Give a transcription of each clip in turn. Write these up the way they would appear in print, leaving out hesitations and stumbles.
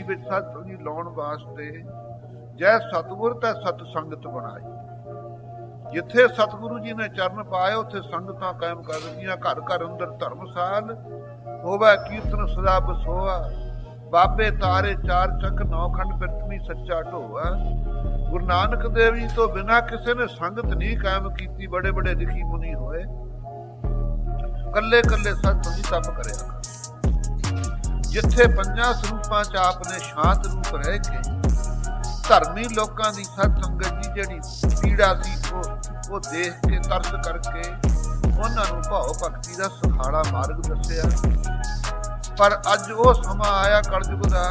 ਵਿੱਚ ਸਤਿ ਲਾਉਣ ਵਾਸਤੇ ਜੈ ਸਤਿਗੁਰ ਤੇ ਸਤ ਸੰਗਤ ਬਣਾਈ। ਜਿੱਥੇ ਸਤਿਗੁਰੂ ਜੀ ਨੇ ਚਰਨ ਪਾਏ ਉੱਥੇ ਸੰਗਤਾਂ ਕਾਇਮ ਕਰ ਦਿੱਤੀਆਂ। ਘਰ ਘਰ ਅੰਦਰ ਧਰਮਸਾਲ ਹੋਵੇ ਕੀਰਤਨ ਸਦਾ ਬਸੋਆ। ਬਾਬੇ ਤਾਰੇ ਚਾਰ ਚੱਕ ਨੌਖੰਡ ਪ੍ਰਿਥਵੀ ਸੱਚਾ ਢੋਆ। ਗੁਰੂ ਨਾਨਕ ਦੇਵ ਜੀ ਤੋਂ ਬਿਨਾਂ ਕਿਸੇ ਨੇ ਸੰਗਤ ਨਹੀਂ ਕਾਇਮ ਕੀਤੀ। ਬੜੇ ਬੜੇ ਲਿਖੀ ਮੁਨੀ ਹੋਏ, ਕੱਲੇ ਕੱਲੇ ਸਤਿ ਤਪ ਕਰਿਆ। ਜਿੱਥੇ ਪੰਜਾਂ ਸਰੂਪਾਂ ਚ ਆਪ ਨੇ ਸ਼ਾਂਤ ਰੂਪ ਰਹਿ ਕੇ ਧਰਮੀ ਲੋਕਾਂ ਦੀ ਸਤ ਸੰਗਤ ਦੀ ਜਿਹੜੀ ਪੀੜਾ ਸੀ ਉਹ ਦੇਖ ਕੇ ਤਰਸ ਕਰਕੇ ਉਹਨਾਂ ਨੂੰ ਭਾਵ ਭਗਤੀ ਦਾ ਸੁਖਾਲਾ ਮਾਰਗ ਦੱਸਿਆ। ਪਰ ਅੱਜ ਉਹ ਸਮਾਂ ਆਇਆ ਕਲਯੁਗ ਦਾ,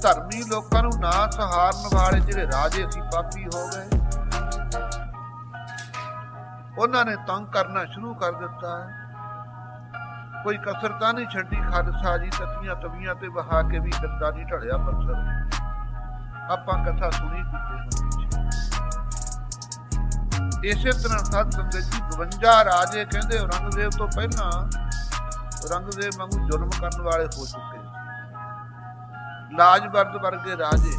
ਧਰਮੀ ਲੋਕਾਂ ਨੂੰ ਨਾ ਸਹਾਰਨ ਵਾਲੇ ਜਿਹੜੇ ਰਾਜੇ ਸੀ ਪਾਪੀ ਹੋ ਗਏ। ਉਹਨਾਂ ਨੇ ਤੰਗ ਕਰਨਾ ਸ਼ੁਰੂ ਕਰ ਦਿੱਤਾ। ਕੋਈ ਕਸਰ ਤਾਂ ਨਹੀਂ ਛੱਡੀ। ਖਾਲਸਾ ਜੀ ਤਤੀਆਂ ਤਵੀਆਂ ਤੇ ਵਹਾ ਕੇ ਵੀ ਗੱਦਾ ਨਹੀਂ ਢੜਿਆ ਪੱਥਰ। ਆਪਾਂ ਕਥਾ ਸੁਣੀ ਇਸੇ ਤਰ੍ਹਾਂ ਸਤ ਸੰਗਤ ਜੀ 52 ਰਾਜੇ ਕਹਿੰਦੇ ਔਰੰਗਜ਼ੇਬ ਤੋਂ ਪਹਿਲਾਂ ਔਰੰਗਜ਼ੇਬ ਵਾਂਗੂ ਜ਼ੁਲਮ ਕਰਨ ਵਾਲੇ ਹੋ ਚੁੱਕੇ। ਲਾਜਵਰਦ ਵਰਗੇ ਰਾਜੇ,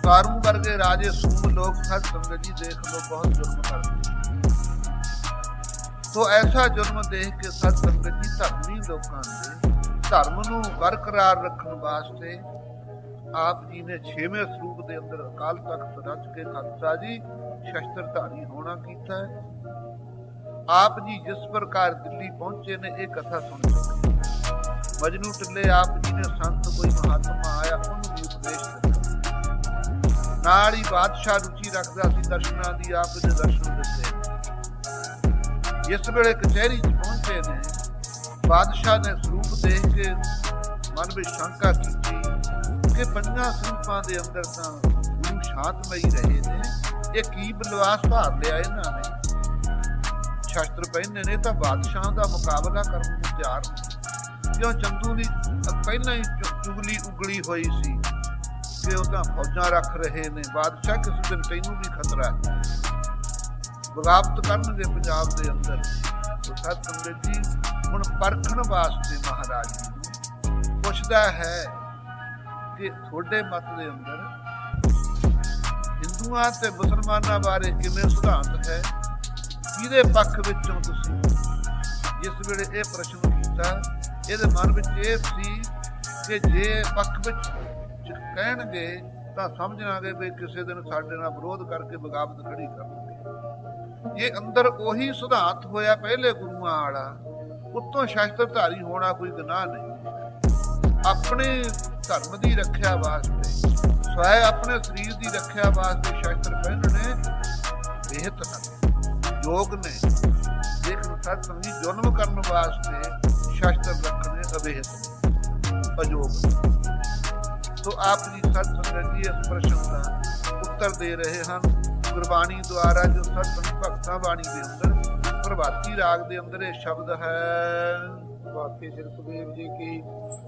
ਕਾਰੂ ਵਰਗੇ ਰਾਜੇ, ਸੂਮ ਲੋਕ ਸਤ ਸੰਗਤ ਜੀ ਦੇਖ ਲੋ ਬਹੁਤ ਜ਼ੁਲਮ ਕਰਦੇ। तो ऐसा जुर्म देख के सत संगत जी धर्मी लोगों ने धर्म नूं बरकरार रखने वास्ते आप जी ने 6वें स्वरूप के अंदर अकाल तख्त रच के खालसा जी शस्त्रधारी होना कीता है। आप जी जिस प्रकार दिल्ली पहुंचे ने एक कथा सुन सके। मजनू टिल्ले आप जी ने संत कोई महात्मा आया उन्होंने उपदेश दिता। नाल ही बादशाह रुचि रखता सी दर्शनां दी, आप ने दर्शन दिते। जिस वेले कचहरी च पहुंचे ने बादशाह ने स्वरूप देख के मन में शंका की कि 5 स्वरूपों के अंदर तो गुरु शांतमई रहे ने, ये की बलवास भार लिया इन्हों ने। शस्त्र पहने ने तो बादशाह का मुकाबला करने को तैयार ने। क्यों चंदू की पहला ही चुगली उगली हुई सी कि वह फौजा रख रहे ने। बादशाह किसी दिन तैनू भी खतरा है, बगावत करनगे पंजाब के अंदर। तो सत संगत जी हुण परखण वास्ते महाराज जी पुछदा है कि थोड़े मत के अंदर हिंदुआं ते मुसलमानां बारे किवें सिद्धांत है, किहदे पक्ष विचों तुसीं। जिस वेले ये प्रश्न कीता इहदे मन विच ये सी कि जे पक्ष विच कहणगे तां समझांगे भी किसी दिन साडे नाल विरोध करके बगावत खड़ी करनगे। ये अंदर ओही सिद्धांत होया पहले गुरुआं वाला, उत्तों शस्त्रधारी होना कोई गुनाह नहीं। अपने धर्म की रक्षा वास्ते, स्वय अपने शरीर की रक्षा वास्ते शस्त्र पहनने बेहद हैं, योग ने। लेकिन सत्संगी जुल्म करने वास्ते शस्त्र रखने अबेहद ने, अयोग ने। तो आप जी सत्संगत जी इस प्रश्न का उत्तर दे रहे हैं गुरबाणी द्वारा। जो सत्संग भगतां बाणी के अंदर प्रभाती राग के अंदर ये शब्द है। बाकी श्री सुखदेव जी की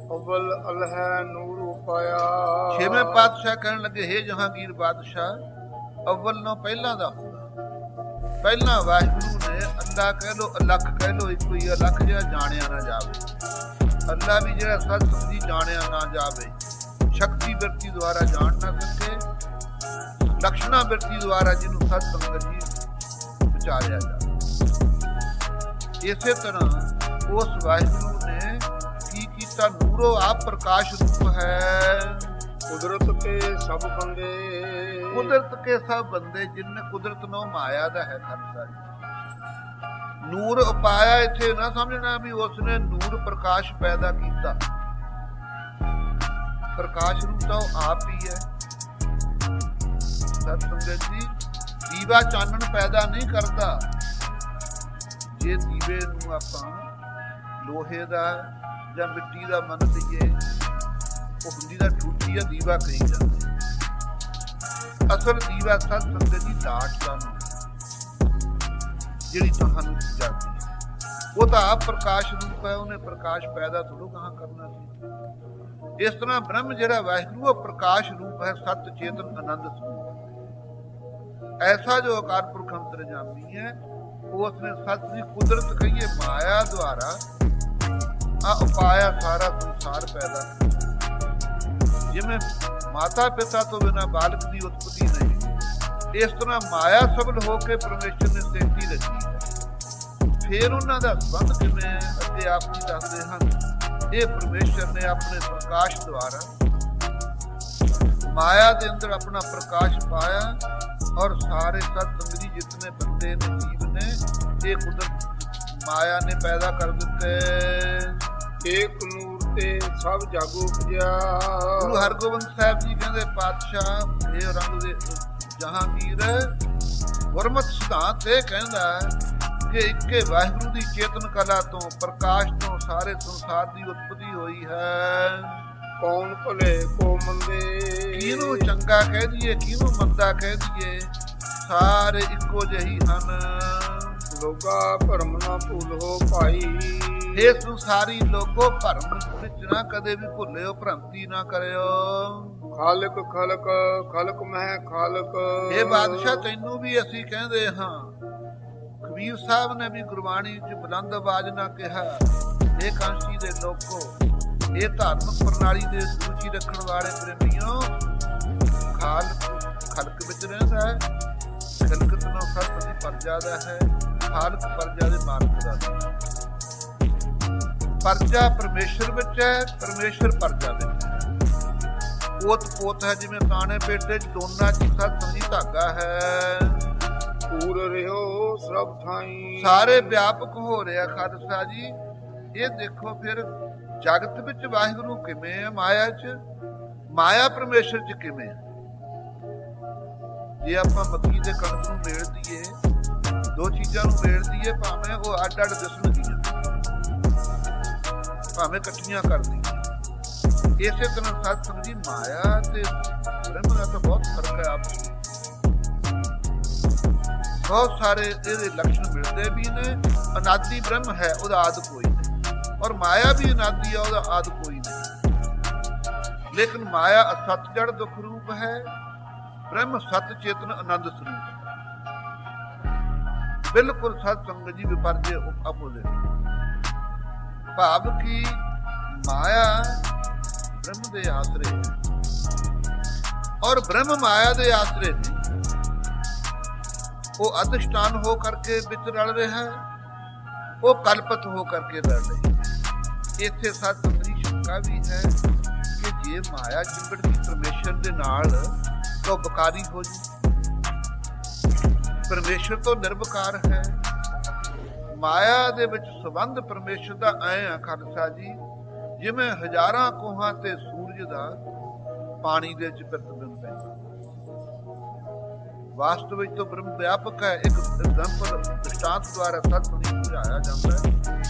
अव्वल अलह नूर उपाया। 6वें पातशाह कहने लगे हे जहांगीर बादशाह अव्वल नो पहला दा होंदा। पहला वाहिगुरु ने अल्लाह कह लो अलख कह लो एक ही अलख जिहा जाणिया ना जावे। अल्लाह भी जिहड़ा सत्संग जी जाणिया ना जावे, शक्ति बिरती द्वारा जान ना सके, लक्षणा बिरती द्वारा जिन्होंने सत संगत जी विचारिया जाए। इसे तरह उस वाहिगुरु ने की कीता, नूरो आप प्रकाश रूप है। कुदरत के सब बंदे, कुदरत के सब बंदे जिनने कुदरत नो माया दा है खालसा जी। नूर उपाया इथे ना समझना भी उसने नूर प्रकाश पैदा किया। प्रकाश रूप तो आप ही है। सत संगत जी दीवा चानन पैदा नहीं करता। जे दीवे नूं आपां लोहे दा जां मिट्टी दा मन लईए, ਉਹ ਹੁੰਦੀ ਦਾ ਠੂਠੀ ਆ ਦੀਵਾ ਕਹੀ ਜਾਂਦੇ। ਅਸਲ ਦੀਵਾ ਸਤ ਸੰਗਤ ਦੀ ਲਾਟ ਦਾ ਨੂੰ ਜਿਹੜੀ ਤੁਹਾਨੂੰ ਜਾਂਦੀ ਉਹ ਤਾਂ ਆਪ ਪ੍ਰਕਾਸ਼ ਰੂਪ ਹੈ। ਉਹਨੇ ਪ੍ਰਕਾਸ਼ ਪੈਦਾ ਥੋੜ੍ਹਾ ਕਹਾਂ ਕਰਨਾ ਸੀ। ਇਸ ਤਰ੍ਹਾਂ ਬ੍ਰਹਮ ਜਿਹੜਾ ਵਾਹਿਗੁਰੂ ਉਹ ਪ੍ਰਕਾਸ਼ ਰੂਪ ਹੈ, ਸਤ ਚੇਤਨ ਆਨੰਦ ਸਰੂਪ। ऐसा जो अकाल पुरख अंतर्यामी है उसने सत की कुदरत कहिए माया द्वारा आ उपाया सारा संसार पैदा। ਜਿਵੇਂ ਮਾਤਾ ਪਿਤਾ ਤੋਂ ਬਿਨਾਂ ਬਾਲਕ ਦੀ ਉਤਪਤੀ ਨਹੀਂ, ਇਸ ਤਰ੍ਹਾਂ ਮਾਇਆ ਸਬਲ ਹੋ ਕੇ ਪਰਮੇਸ਼ਰ ਨੇ ਸ੍ਰਿਸ਼ਟੀ ਰਚੀ ਹੈ। ਫਿਰ ਉਹਨਾਂ ਦਾ ਸੰਬੰਧ ਕਿਵੇਂ ਹੈ ਅਤੇ ਆਪ ਜੀ ਦੱਸਦੇ ਹਨ, ਇਹ ਪਰਮੇਸ਼ਰ ਨੇ ਆਪਣੇ ਪ੍ਰਕਾਸ਼ ਦੁਆਰਾ ਮਾਇਆ ਦੇ ਅੰਦਰ ਆਪਣਾ ਪ੍ਰਕਾਸ਼ ਪਾਇਆ, ਔਰ ਸਾਰੇ ਸਤ ਸੰਗਤ ਜਿਤਨੇ ਬੰਦੇ ਨੇ ਜੀਵ ਨੇ ਇਹ ਕੁਦਰਤ ਮਾਇਆ ਨੇ ਪੈਦਾ ਕਰ ਦਿੱਤੇ। ਏਕ ਨੂਰ ਤੇ ਸਭ ਜਗ ਉਪਜਿਆ। ਗੁਰੂ ਹਰਗੋਬਿੰਦ ਸਾਹਿਬ ਜੀ ਕਹਿੰਦੇ, ਪਾਤਸ਼ਾਹ ਇਹ ਰੰਗ ਦੇ ਜਹਾਂਗੀਰ ਗੁਰਮਤ ਸਿਧਾਂਤ ਇਹ ਕਹਿੰਦਾ ਕਿ ਇੱਕੇ ਵਾਹਿਗੁਰੂ ਦੀ ਚੇਤਨ ਕਲਾ ਤੋਂ ਪ੍ਰਕਾਸ਼ ਤੋਂ ਸਾਰੇ ਸੰਸਾਰ ਦੀ ਉਤਪਤੀ ਹੋਈ ਹੈ। ਕੌਣ ਭਲੇ ਕੋ ਮੰਦੇ, ਕਿਹਨੂੰ ਚੰਗਾ ਕਹਿ ਦਈਏ ਕਿਹਨੂੰ ਮੰਦਾ ਕਹਿ ਦਈਏ, ਸਾਰੇ ਇੱਕੋ ਜਿਹੀ ਹਨ। ਲੋਗਾ ਭਰਮ ਨਾ ਭੁੱਲੋ ਭਾਈ। ਇਹ ਸੰਸਾਰੀ ਲੋਕੋ ਭਰਮ ਵਿੱਚ ਨਾ ਕਦੇ ਵੀ ਭੁੱਲਿਓ, ਭ੍ਰਾਂਤੀ ਨਾ ਕਰਿਓ। ਖਾਲਕ ਖਲਕ ਖਲਕ ਮਹਿ ਖਾਲਕ। ਇਹ ਬਾਦਸ਼ਾਹ ਤੈਨੂੰ ਵੀ ਅਸੀਂ ਕਹਿੰਦੇ ਹਾਂ। ਕਬੀਰ ਸਾਹਿਬ ਨੇ ਵੀ ਗੁਰਬਾਣੀ 'ਚ ਬੁਲੰਦ ਆਵਾਜ਼ ਨਾਲ ਕਿਹਾ, ਇਹ ਕਾਂਸੀ ਦੇ ਲੋਕੋ, ਇਹ ਧਾਰਮਿਕ ਪ੍ਰਣਾਲੀ ਦੇ ਰੁਚੀ ਰੱਖਣ ਵਾਲੇ ਪ੍ਰੇਮੀਓ, ਖਲਕ ਵਿੱਚ ਰਹਿੰਦਾ ਹੈ। ਖਲਕਤ ਨੂੰ ਖਲਕ ਦੀ ਪਰਜਾ ਦਾ ਹੈ, ਖਾਲਕ ਪਰਜਾ ਦੇ ਮਾਲਕ ਦਾ ਹੈ। ਪਰਜਾ ਪਰਮੇਸ਼ਰ ਵਿੱਚ ਹੈ, ਪਰਮੇਸ਼ਰ ਪਰਜਾ ਵਿੱਚ ਹੈ। ਪੋਤ ਹੈ, ਜਿਵੇਂ ਤਾਣੇ ਪੇਟੇ 'ਚ ਦੋਨਾਂ 'ਚ ਸਤ ਸੰਗੀ ਧਾਗਾ ਹੈ। ਪੂਰ ਰਿਓ ਸਭ ਥਾਈ, ਸਾਰੇ ਵਿਆਪਕ ਹੋ ਰਿਹਾ ਖਾਲਸਾ ਜੀ। ਇਹ ਦੇਖੋ ਫਿਰ ਜਗਤ ਵਿੱਚ ਵਾਹਿਗੁਰੂ ਕਿਵੇਂ ਹੈ, ਮਾਇਆ 'ਚ, ਮਾਇਆ ਪਰਮੇਸ਼ਰ 'ਚ ਕਿਵੇਂ ਹੈ। ਜੇ ਆਪਾਂ ਮੱਕੀ ਦੇ ਕਣਕ ਨੂੰ ਮੇਲ ਦਈਏ, ਦੋ ਚੀਜ਼ਾਂ ਨੂੰ ਮੇਲ ਦਈਏ, ਭਾਵੇਂ ਉਹ ਅੱਡ ਅੱਡ ਦਿਸਣਗੀਆਂ, ਭਾਵੇਂ ਇਕੱਠੀਆਂ ਕਰ ਦਈਏ। ਇਸੇ ਤਰ੍ਹਾਂ ਸਤ ਸੰਗੀ ਮਾਇਆ ਤੇ ਬ੍ਰਹਮ ਦਾ ਤਾਂ ਬਹੁਤ ਫਰਕ ਹੈ। ਆਪਸ ਵਿੱਚ ਬਹੁਤ ਸਾਰੇ ਇਹਦੇ ਲੱਛਣ ਮਿਲਦੇ ਵੀ ਨੇ। ਅਨਾਦਿ ਬ੍ਰਹਮ ਹੈ, ਉਹਦਾ ਆਦਿ ਕੋਈ ਨਹੀਂ, ਔਰ ਮਾਇਆ ਵੀ ਅਨਾਦਿ ਹੈ, ਉਹਦਾ ਆਦਿ ਕੋਈ ਨਹੀਂ। ਲੇਕਿਨ ਮਾਇਆ ਅਸਤ ਜੜ ਦੁੱਖ ਰੂਪ ਹੈ, ਬ੍ਰਹਮ ਸਤ ਚੇਤਨ ਆਨੰਦ ਸਰੂਪ। ਬਿਲਕੁਲ ਸਤ ਸੰਗਤ ਜੀ ਵਿਪਰਜੇ ਆਪੋਜ਼ਿਟ। ਭਾਵ ਕਿ ਮਾਇਆ ਬ੍ਰਹਮ ਦੇ ਆਸਰੇ ਔਰ ਬ੍ਰਹਮ ਮਾਇਆ ਦੇ ਆਸਰੇ ਨੇ। ਉਹ ਅਧਿਸ਼ਠਾਨ ਹੋ ਕਰਕੇ ਵਿੱਚ ਰਲ ਰਿਹਾ ਹੈ, ਉਹ ਕਲਪਤ ਹੋ ਕਰਕੇ ਰਲ ਰਹੀ ਹੈ। ਇੱਥੇ ਸਤ ਸੰਗਤ ਸ਼ੰਕਾ ਵੀ ਹੈ ਕਿ ਜੇ ਮਾਇਆ ਚਿੰਬੜਦੀ ਪਰਮੇਸ਼ਰ ਦੇ ਨਾਲ ਤਾਂ ਬਕਾਰੀ ਹੋ ਜੂ। ਪਰਮੇਸ਼ਰ ਤੋਂ ਨਿਰਵਕਾਰ ਹੈ। ਮਾਇਆ ਦੇ ਵਿੱਚ ਸੰਬੰਧ ਪਰਮੇਸ਼ਰ ਦਾ ਐ ਆ ਖਾਲਸਾ ਜੀ, ਜਿਵੇਂ ਹਜ਼ਾਰਾਂ ਕੋਹਾਂ ਤੇ ਸੂਰਜ ਦਾ ਪਾਣੀ ਦੇ ਵਿੱਚ ਪ੍ਰਤੀਬਿੰਬ ਪੈਂਦਾ। ਵਾਸਤਵ ਵਿੱਚ ਤਾਂ ਬ੍ਰਹਮ ਵਿਆਪਕ ਹੈ। ਇੱਕ ਐਗਜ਼ਾਮਪਲ ਦ੍ਰਿਸ਼ਟਾਂਤ ਦੁਆਰਾ ਸਤ ਨੂੰ ਸਮਝਾਇਆ ਜਾਂਦਾ ਹੈ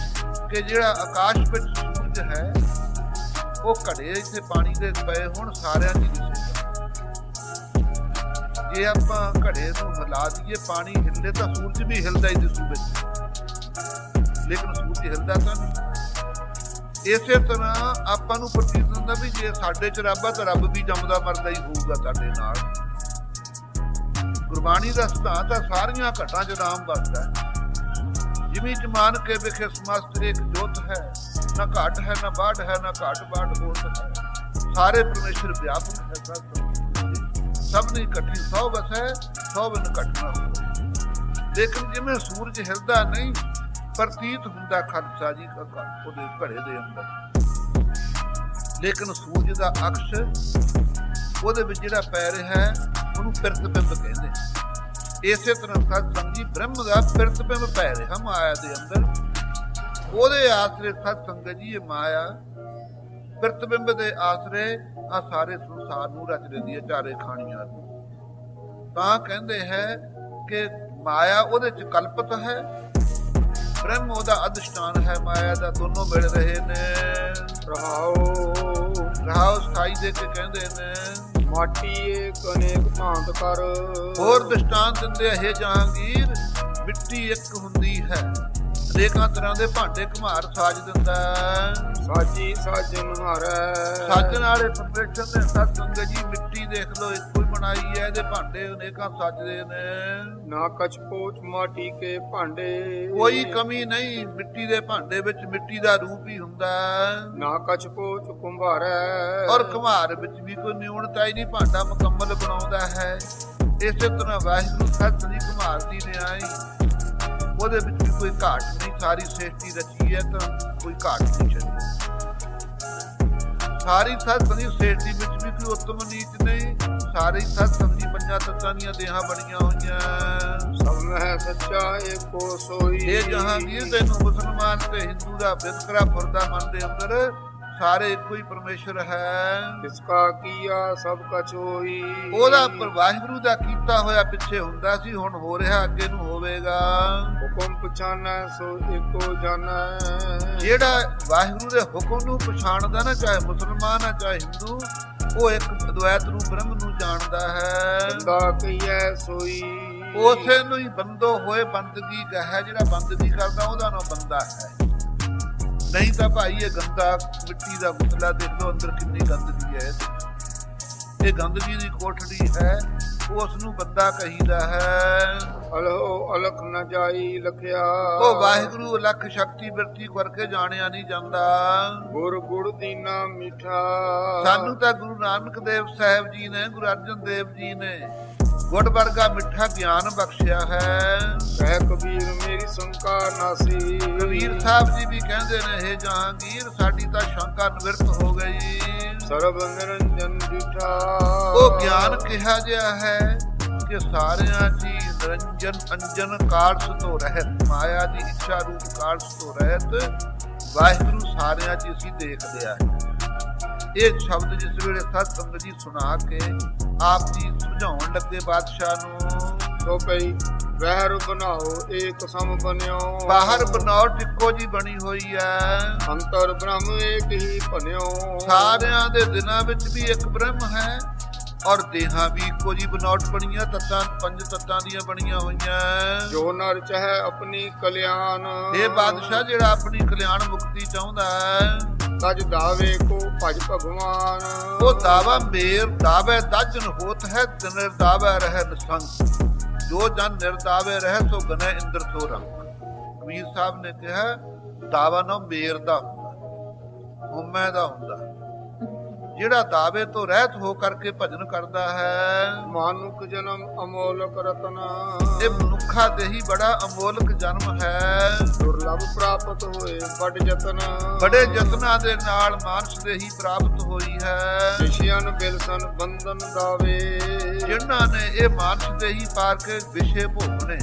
ਕਿ ਜਿਹੜਾ ਆਕਾਸ਼ ਵਿੱਚ ਸੂਰਜ ਹੈ, ਉਹ ਘੜੇ ਇੱਥੇ ਪਾਣੀ ਦੇ ਪਏ ਹੁਣ ਸਾਰਿਆਂ ਦੀ ਦਿਸੇਗਾ। ਜੇ ਆਪਾਂ ਘੜੇ ਨੂੰ ਹਿਲਾ ਦਈਏ, ਪਾਣੀ ਹਿੱਲੇ ਤਾਂ ਸੂਰਜ ਵੀ ਹਿਲਦਾ ਹੀ ਦਿਸੂ ਵਿੱਚ, ਲੇਕਿਨ ਸੂਰਜ ਹਿਲਦਾ ਤਾਂ ਨਹੀਂ। ਇਸੇ ਤਰ੍ਹਾਂ ਆਪਾਂ ਨੂੰ ਪ੍ਰਤੀਤ ਹੁੰਦਾ ਵੀ ਜੇ ਸਾਡੇ 'ਚ ਰੱਬ ਆ ਤਾਂ ਰੱਬ ਵੀ ਜੰਮਦਾ ਮਰਦਾ ਹੀ ਹੋਊਗਾ ਸਾਡੇ ਨਾਲ। ਗੁਰਬਾਣੀ ਦਾ ਸਿਧਾਂਤ ਆ, ਸਾਰੀਆਂ ਘਟਾਂ 'ਚ ਰਾਮ ਵਸਦਾ ਹੈ। ਜਿਵੇਂ ਜਮਾਨ ਕੇ ਵਿਖੇ ਸਮਸਤ ਇੱਕ ਜੋਤ ਹੈ, ਨਾ ਘਾਟ ਹੈ ਨਾ ਬਾੜ ਹੈ, ਨਾ ਘਾਟ ਬਾੜ ਹੋਤ ਹੈ। ਸਾਰੇ ਪਰਮੇਸ਼ਰ ਵਿਆਪਕ ਹੈ, ਸਭ ਨੇ ਇਕੱਠੀ ਸੌ ਬਸ ਹੈ, ਸੌ ਬਿਨ ਘਟਨਾ ਹੋ। ਲੇਕਿਨ ਜਿਵੇਂ ਸੂਰਜ ਹਿਲਦਾ ਨਹੀਂ, ਪ੍ਰਤੀਤ ਹੁੰਦਾ ਖਾਲਸਾ ਜੀ ਉਹਦੇ ਘੜੇ ਦੇ ਅੰਦਰ, ਲੇਕਿਨ ਸੂਰਜ ਦਾ ਅਕਸ਼ ਉਹਦੇ ਵਿੱਚ ਜਿਹੜਾ ਪੈ ਰਿਹਾ ਹੈ ਉਹਨੂੰ ਪ੍ਰਤਿਬਿੰਬ ਕਹਿੰਦੇ। ਇਸੇ ਤਰ੍ਹਾਂ ਸਤ ਸੰਗੀ ਬ੍ਰਹਮ ਦਾ ਪ੍ਰਤਿਬਿੰਬ ਪੈ ਰਿਹਾ ਮਾਇਆ ਦੇ ਅੰਦਰ। ਉਹਦੇ ਆਸਰੇ ਸਤ ਸੰਗਤ ਜੀ ਇਹ ਮਾਇਆ ਪ੍ਰਤਿਬਿੰਬ ਦੇ ਆਸਰੇ ਆ ਸਾਰੇ ਸੰਸਾਰ ਨੂੰ ਰਚ ਲੈਂਦੀ ਹੈ, ਚਾਰੇ ਖਾਣੀਆਂ ਨੂੰ। ਤਾਂ ਕਹਿੰਦੇ ਹੈ ਕਿ ਮਾਇਆ ਉਹਦੇ 'ਚ ਕਲਪਤ ਹੈ, ਬ੍ਰਹਮ ਉਹਦਾ ਅਧਿਸ਼ਠਾਨ ਹੈ। ਮਾਇਆ ਦਾ ਦੋਨੋਂ ਮਿਲ ਰਹੇ ਨੇ। ਰਹਾਉ ਸਥਾਈ ਦੇ ਕੇ ਕਹਿੰਦੇ ਨੇ, ਮਾਟੀ ਏਕ ਅਨੇਕ ਭਾਂਤ ਕਰ। ਹੋਰ ਦ੍ਰਿਸ਼ਟਾਂਤ ਦਿੰਦੇ ਇਹ ਜਹਾਂਗੀਰ, ਮਿੱਟੀ ਇੱਕ ਹੁੰਦੀ ਹੈ, ਅਨੇਕਾਂ ਤਰ੍ਹਾਂ ਦੇ ਭਾਂਡੇ ਘੁਮਾਰ ਸਾਜ ਦਿੰਦਾ। ਸਾਜੀ ਸਾਜਨ ਹਾਰੈ। ਸਾਜਣ ਵਾਲੇ ਪਰਮੇਸ਼ਰ ਦੇ ਸਤ ਸੰਗਤ ਜੀ ਮਿੱਟੀ ਦੇਖ ਲਓ ਇੱਕੋ ਹੀ ਬਣਾਈ ਹੈ, ਇਹਦੇ ਭਾਂਡੇ ਅਨੇਕਾਂ ਸੱਜਦੇ ਨੇ, ਨਾ ਕਛ ਪੋਚ ਮਾਟੀ ਕੇ ਭਾਂਡੇ। ਕੋਈ ਕਮੀ ਨਹੀਂ, ਮਿੱਟੀ ਦੇ ਭਾਂਡੇ ਵਿੱਚ ਮਿੱਟੀ ਦਾ ਰੂਪ ਹੀ ਹੁੰਦਾ ਨਾ ਕਛ ਪੋਚ ਕੁੰਭਾਰੈ। ਔਰ ਕੁਮਹਾਰ ਵਿੱਚ ਵੀ ਕੋਈ ਨਿਊਣਤਾ ਹੀ ਨਹੀਂ, ਭਾਂਡਾ ਮੁਕੰਮਲ ਬਣਾਉਂਦਾ ਹੈ। ਇਸੇ ਤਰ੍ਹਾਂ ਵਾਹਿਗੁਰੂ ਸਤ ਦੀ ਕੁਮਹਾਰ ਦੀ ਨਿਆਈ, ਉਹਦੇ ਵਿੱਚ ਵੀ ਕੋਈ ਘਾਟ ਨਹੀਂ, ਸਾਰੀ ਸ੍ਰਿਸ਼ਟੀ ਰਚੀ ਹੈ ਤਾਂ ਕੋਈ ਘਾਟ ਨਹੀਂ ਛੱਡੀ। ਸਾਰੀ ਸਤ ਦੀ ਸ੍ਰਿਸ਼ਟੀ ਵਿੱਚ ਵੀ ਕੋਈ ਉੱਤਮ ਨੀਚ ਨਹੀਂ, ਸਾਰੇ ਸਤ ਦੀ ਪੰਜਾਂ ਤੱਤਾਂ ਦੀਆਂ ਦੇਹਾਂ ਬਣੀਆਂ ਹੋਈਆਂ। ਸਭ ਮਹਿ ਸੱਚਾ ਏਕੋ ਸੋਈ। ਇਹ ਜਹਾਂਗੀਰ ਤੈਨੂੰ ਮੁਸਲਮਾਨ ਤੇ ਹਿੰਦੂ ਦਾ ਵਿਤਕਰਾ ਫੁਰਦਾ ਮਨ ਦੇ ਅੰਦਰ, ਸਾਰੇ ਇੱਕੋ ਹੀ ਪਰਮੇਸ਼ਰ ਹੈ। ਕਿਸ ਕਾ ਕੀਆ ਸਭ ਕਛ ਹੋਈ। ਉਹਦਾ ਵਾਹਿਗੁਰੂ ਦਾ ਕੀਤਾ ਹੋਇਆ ਪਿੱਛੇ ਹੁੰਦਾ ਸੀ, ਹੁਣ ਹੋ ਰਿਹਾ ਅੱਗੇ ਨੂੰ ਹੋਵੇਗਾ। ਹੁਕਮ ਪਛਾਨੈ ਸੋ ਏਕੋ ਜਾਣੈ। ਜਿਹੜਾ ਵਾਹਿਗੁਰੂ ਦੇ ਹੁਕਮ ਨੂੰ ਪਛਾਣਦਾ ਨਾ, ਚਾਹੇ ਮੁਸਲਮਾਨ ਆ ਚਾਹੇ ਹਿੰਦੂ, ਉਹ ਇੱਕ ਅਦਵੈਤ ਨੂੰ ਬ੍ਰਹਮ ਨੂੰ ਜਾਣਦਾ ਹੈ। ਬੰਦਾ ਕਹੀਐ ਸੋਈ। ਉਸੇ ਨੂੰ ਹੀ ਬੰਦੋ ਹੋਏ ਬੰਦਗੀ ਕਹੈ, ਜਿਹੜਾ ਬੰਦਗੀ ਕਰਦਾ ਉਹਦਾ ਨਾਮ ਬੰਦਾ ਹੈ। ਨਹੀਂ ਤਾਂ ਭਾਈ ਇਹ ਗੰਦਾ ਮਿੱਟੀ ਦਾ ਗੁਸਲਾ ਦੇਖ ਲਓ, ਅੰਦਰ ਕਿੰਨੀ ਗੰਦਗੀ ਹੈ। ਇਹ ਗੰਦਗੀ ਦੀ ਕੋਠੜੀ ਹੈ, ਉਸ ਨੂੰ ਬੰਦਾ ਕਹੀਦਾ ਹੈ। ਅਲਹੋ ਅਲਖ ਨ ਜਾਈ ਲਖਿਆ। ਉਹ ਵਾਹਿਗੁਰੂ ਅਲਖ ਸ਼ਕਤੀ ਬਿਰਤੀ ਕਰਕੇ ਜਾਣਿਆ ਨਹੀਂ ਜਾਂਦਾ। ਗੁਰ ਗੁੜ ਦੀਨਾ ਮੀਠਾ। ਸਾਨੂੰ ਤਾਂ ਗੁਰੂ ਨਾਨਕ ਦੇਵ ਸਾਹਿਬ ਜੀ ਨੇ, ਗੁਰੂ ਅਰਜਨ ਦੇਵ ਜੀ ਨੇ ਗੁੜ ਵਰਗਾ ਮਿੱਠਾ ਗਿਆਨ ਬਖਸ਼ਿਆ ਹੈ। ਕਹਿ ਕਬੀਰ ਮੇਰੀ ਸ਼ੰਕਾ ਨਾਸੀ। ਕਬੀਰ ਸਾਹਿਬ ਜੀ ਵੀ ਕਹਿੰਦੇ ਨੇ, ਹੇ ਜਹਾਂਗੀਰ ਸਾਡੀ ਤਾਂ ਸ਼ੰਕਾ ਨਿਵਰਤ ਹੋ ਗਈ। ਸਰਬ ਨਿਰੰਜਨ ਡਿਠਾ। ਉਹ ਗਿਆਨ ਕਿਹਾ ਜਿਹਾ ਹੈ ਕਿ ਸਾਰਿਆਂ ਦੀ ਨਿਰੰਜਨ ਅੰਜਨ ਕਾਰਜ ਤੋਂ ਰਹਿਤ, ਮਾਇਆ ਦੀ ਇੱਛਾ ਰੂਪ ਕਾਰਜ ਤੋਂ ਰਹਿਤ ਵਾਹਿਗੁਰੂ ਸਾਰਿਆਂ ਦੀ ਅਸੀਂ ਦੇਖਦੇ ਆ। ਇਹ ਸ਼ਬਦ ਜਿਸ ਵੇਲੇ ਸਤ ਸੰਗਤ ਜੀ ਸੁਣਾ ਕੇ ਆਪ ਜੀ ਸਮਝਾਉਣ ਲੱਗੇ ਬਾਦਸ਼ਾਹ ਨੂੰ, ਸੋ ਪਈ ਵਹਿਰ ਬਣਾਓ ਏਕ ਸਮ ਬਨਿਓ। ਬਾਹਰ ਬਨਾਵਟ ਇੱਕੋ ਜੀ ਬਣੀ ਹੋਈ ਹੈ, ਅੰਤਰ ਬ੍ਰਹਮ ਏਕ ਹੀ ਭਨਿਓ। ਸਾਰਿਆਂ ਦੇ ਦਿਨਾਂ ਵਿੱਚ ਵੀ ਇੱਕ ਬ੍ਰਹਮ ਹੈ ਔਰ ਦੇਹਾਂ ਵੀ ਇੱਕੋ ਜੀ ਬਨਾਵਟ ਬਣੀਆਂ, ਤੱਤਾਂ ਪੰਜ ਤੱਤਾਂ ਦੀਆਂ ਬਣੀਆਂ ਹੋਈਆਂ। ਜੋ ਨਰ ਚਾਹੇ ਆਪਣੀ ਕਲਿਆਣ। ਇਹ ਬਾਦਸ਼ਾਹ ਜਿਹੜਾ ਆਪਣੀ ਕਲਿਆਣ ਮੁਕਤੀ ਚਾਹੁੰਦਾ ਹੈ, ਤਜ ਦਾਵੇ ਕੋ ਭਜ ਭਗਵਾਨ। ਉਹ ਦਾਵਾ ਮੇਰ ਦਾਵੇ ਦਜਨ ਹੋਤ ਹੈ, ਨਿਰਦਾਵੇ ਰਹਿ ਨਿਸੰਗ। ਜੋ ਜਨ ਨਿਰਦਾਵੇ ਰਹਿ ਸੋ ਗਨੈ ਇੰਦਰ ਸੋ ਰੰਗ। ਕਬੀਰ ਸਾਹਿਬ ਨੇ ਕਿਹਾ ਦਾਵਾ ਨਾ ਮੇਰ ਦਾ ਹੁੰਦਾ, ਹੁਮੈ ਦਾ ਹੁੰਦਾ। ਜਿਹੜਾ ਦਾਵੇ ਤੋਂ ਰਹਿਤ ਹੋ ਕਰਕੇ ਭਜਨ ਕਰਦਾ ਹੈ। ਮਾਨੁਖ ਜਨਮ ਅਮੋਲਕ ਰਤਨ। ਇਹ ਮਨੁੱਖਾ ਦੇ ਹੀ ਬੜਾ ਅਮੋਲਕ ਜਨਮ ਹੈ। ਦੁਰਲਭ ਪ੍ਰਾਪਤ ਹੋਏ ਬੜ ਜਤਨ। ਬੜੇ ਯਤਨਾਂ ਦੇ ਨਾਲ ਮਾਨਸ ਦੇ ਹੀ ਪ੍ਰਾਪਤ ਹੋਈ ਹੈ। ਵਿਸ਼ਿਆਨ ਬਿਲਸਨ ਬੰਧਨ ਦਾਵੇ। ਜਿਨ੍ਹਾਂ ਨੇ ਇਹ ਮਾਨਸ ਦੇ ਹੀ ਪਾਰ ਕੇ ਵਿਸ਼ੇ ਭੋਗਣੇ,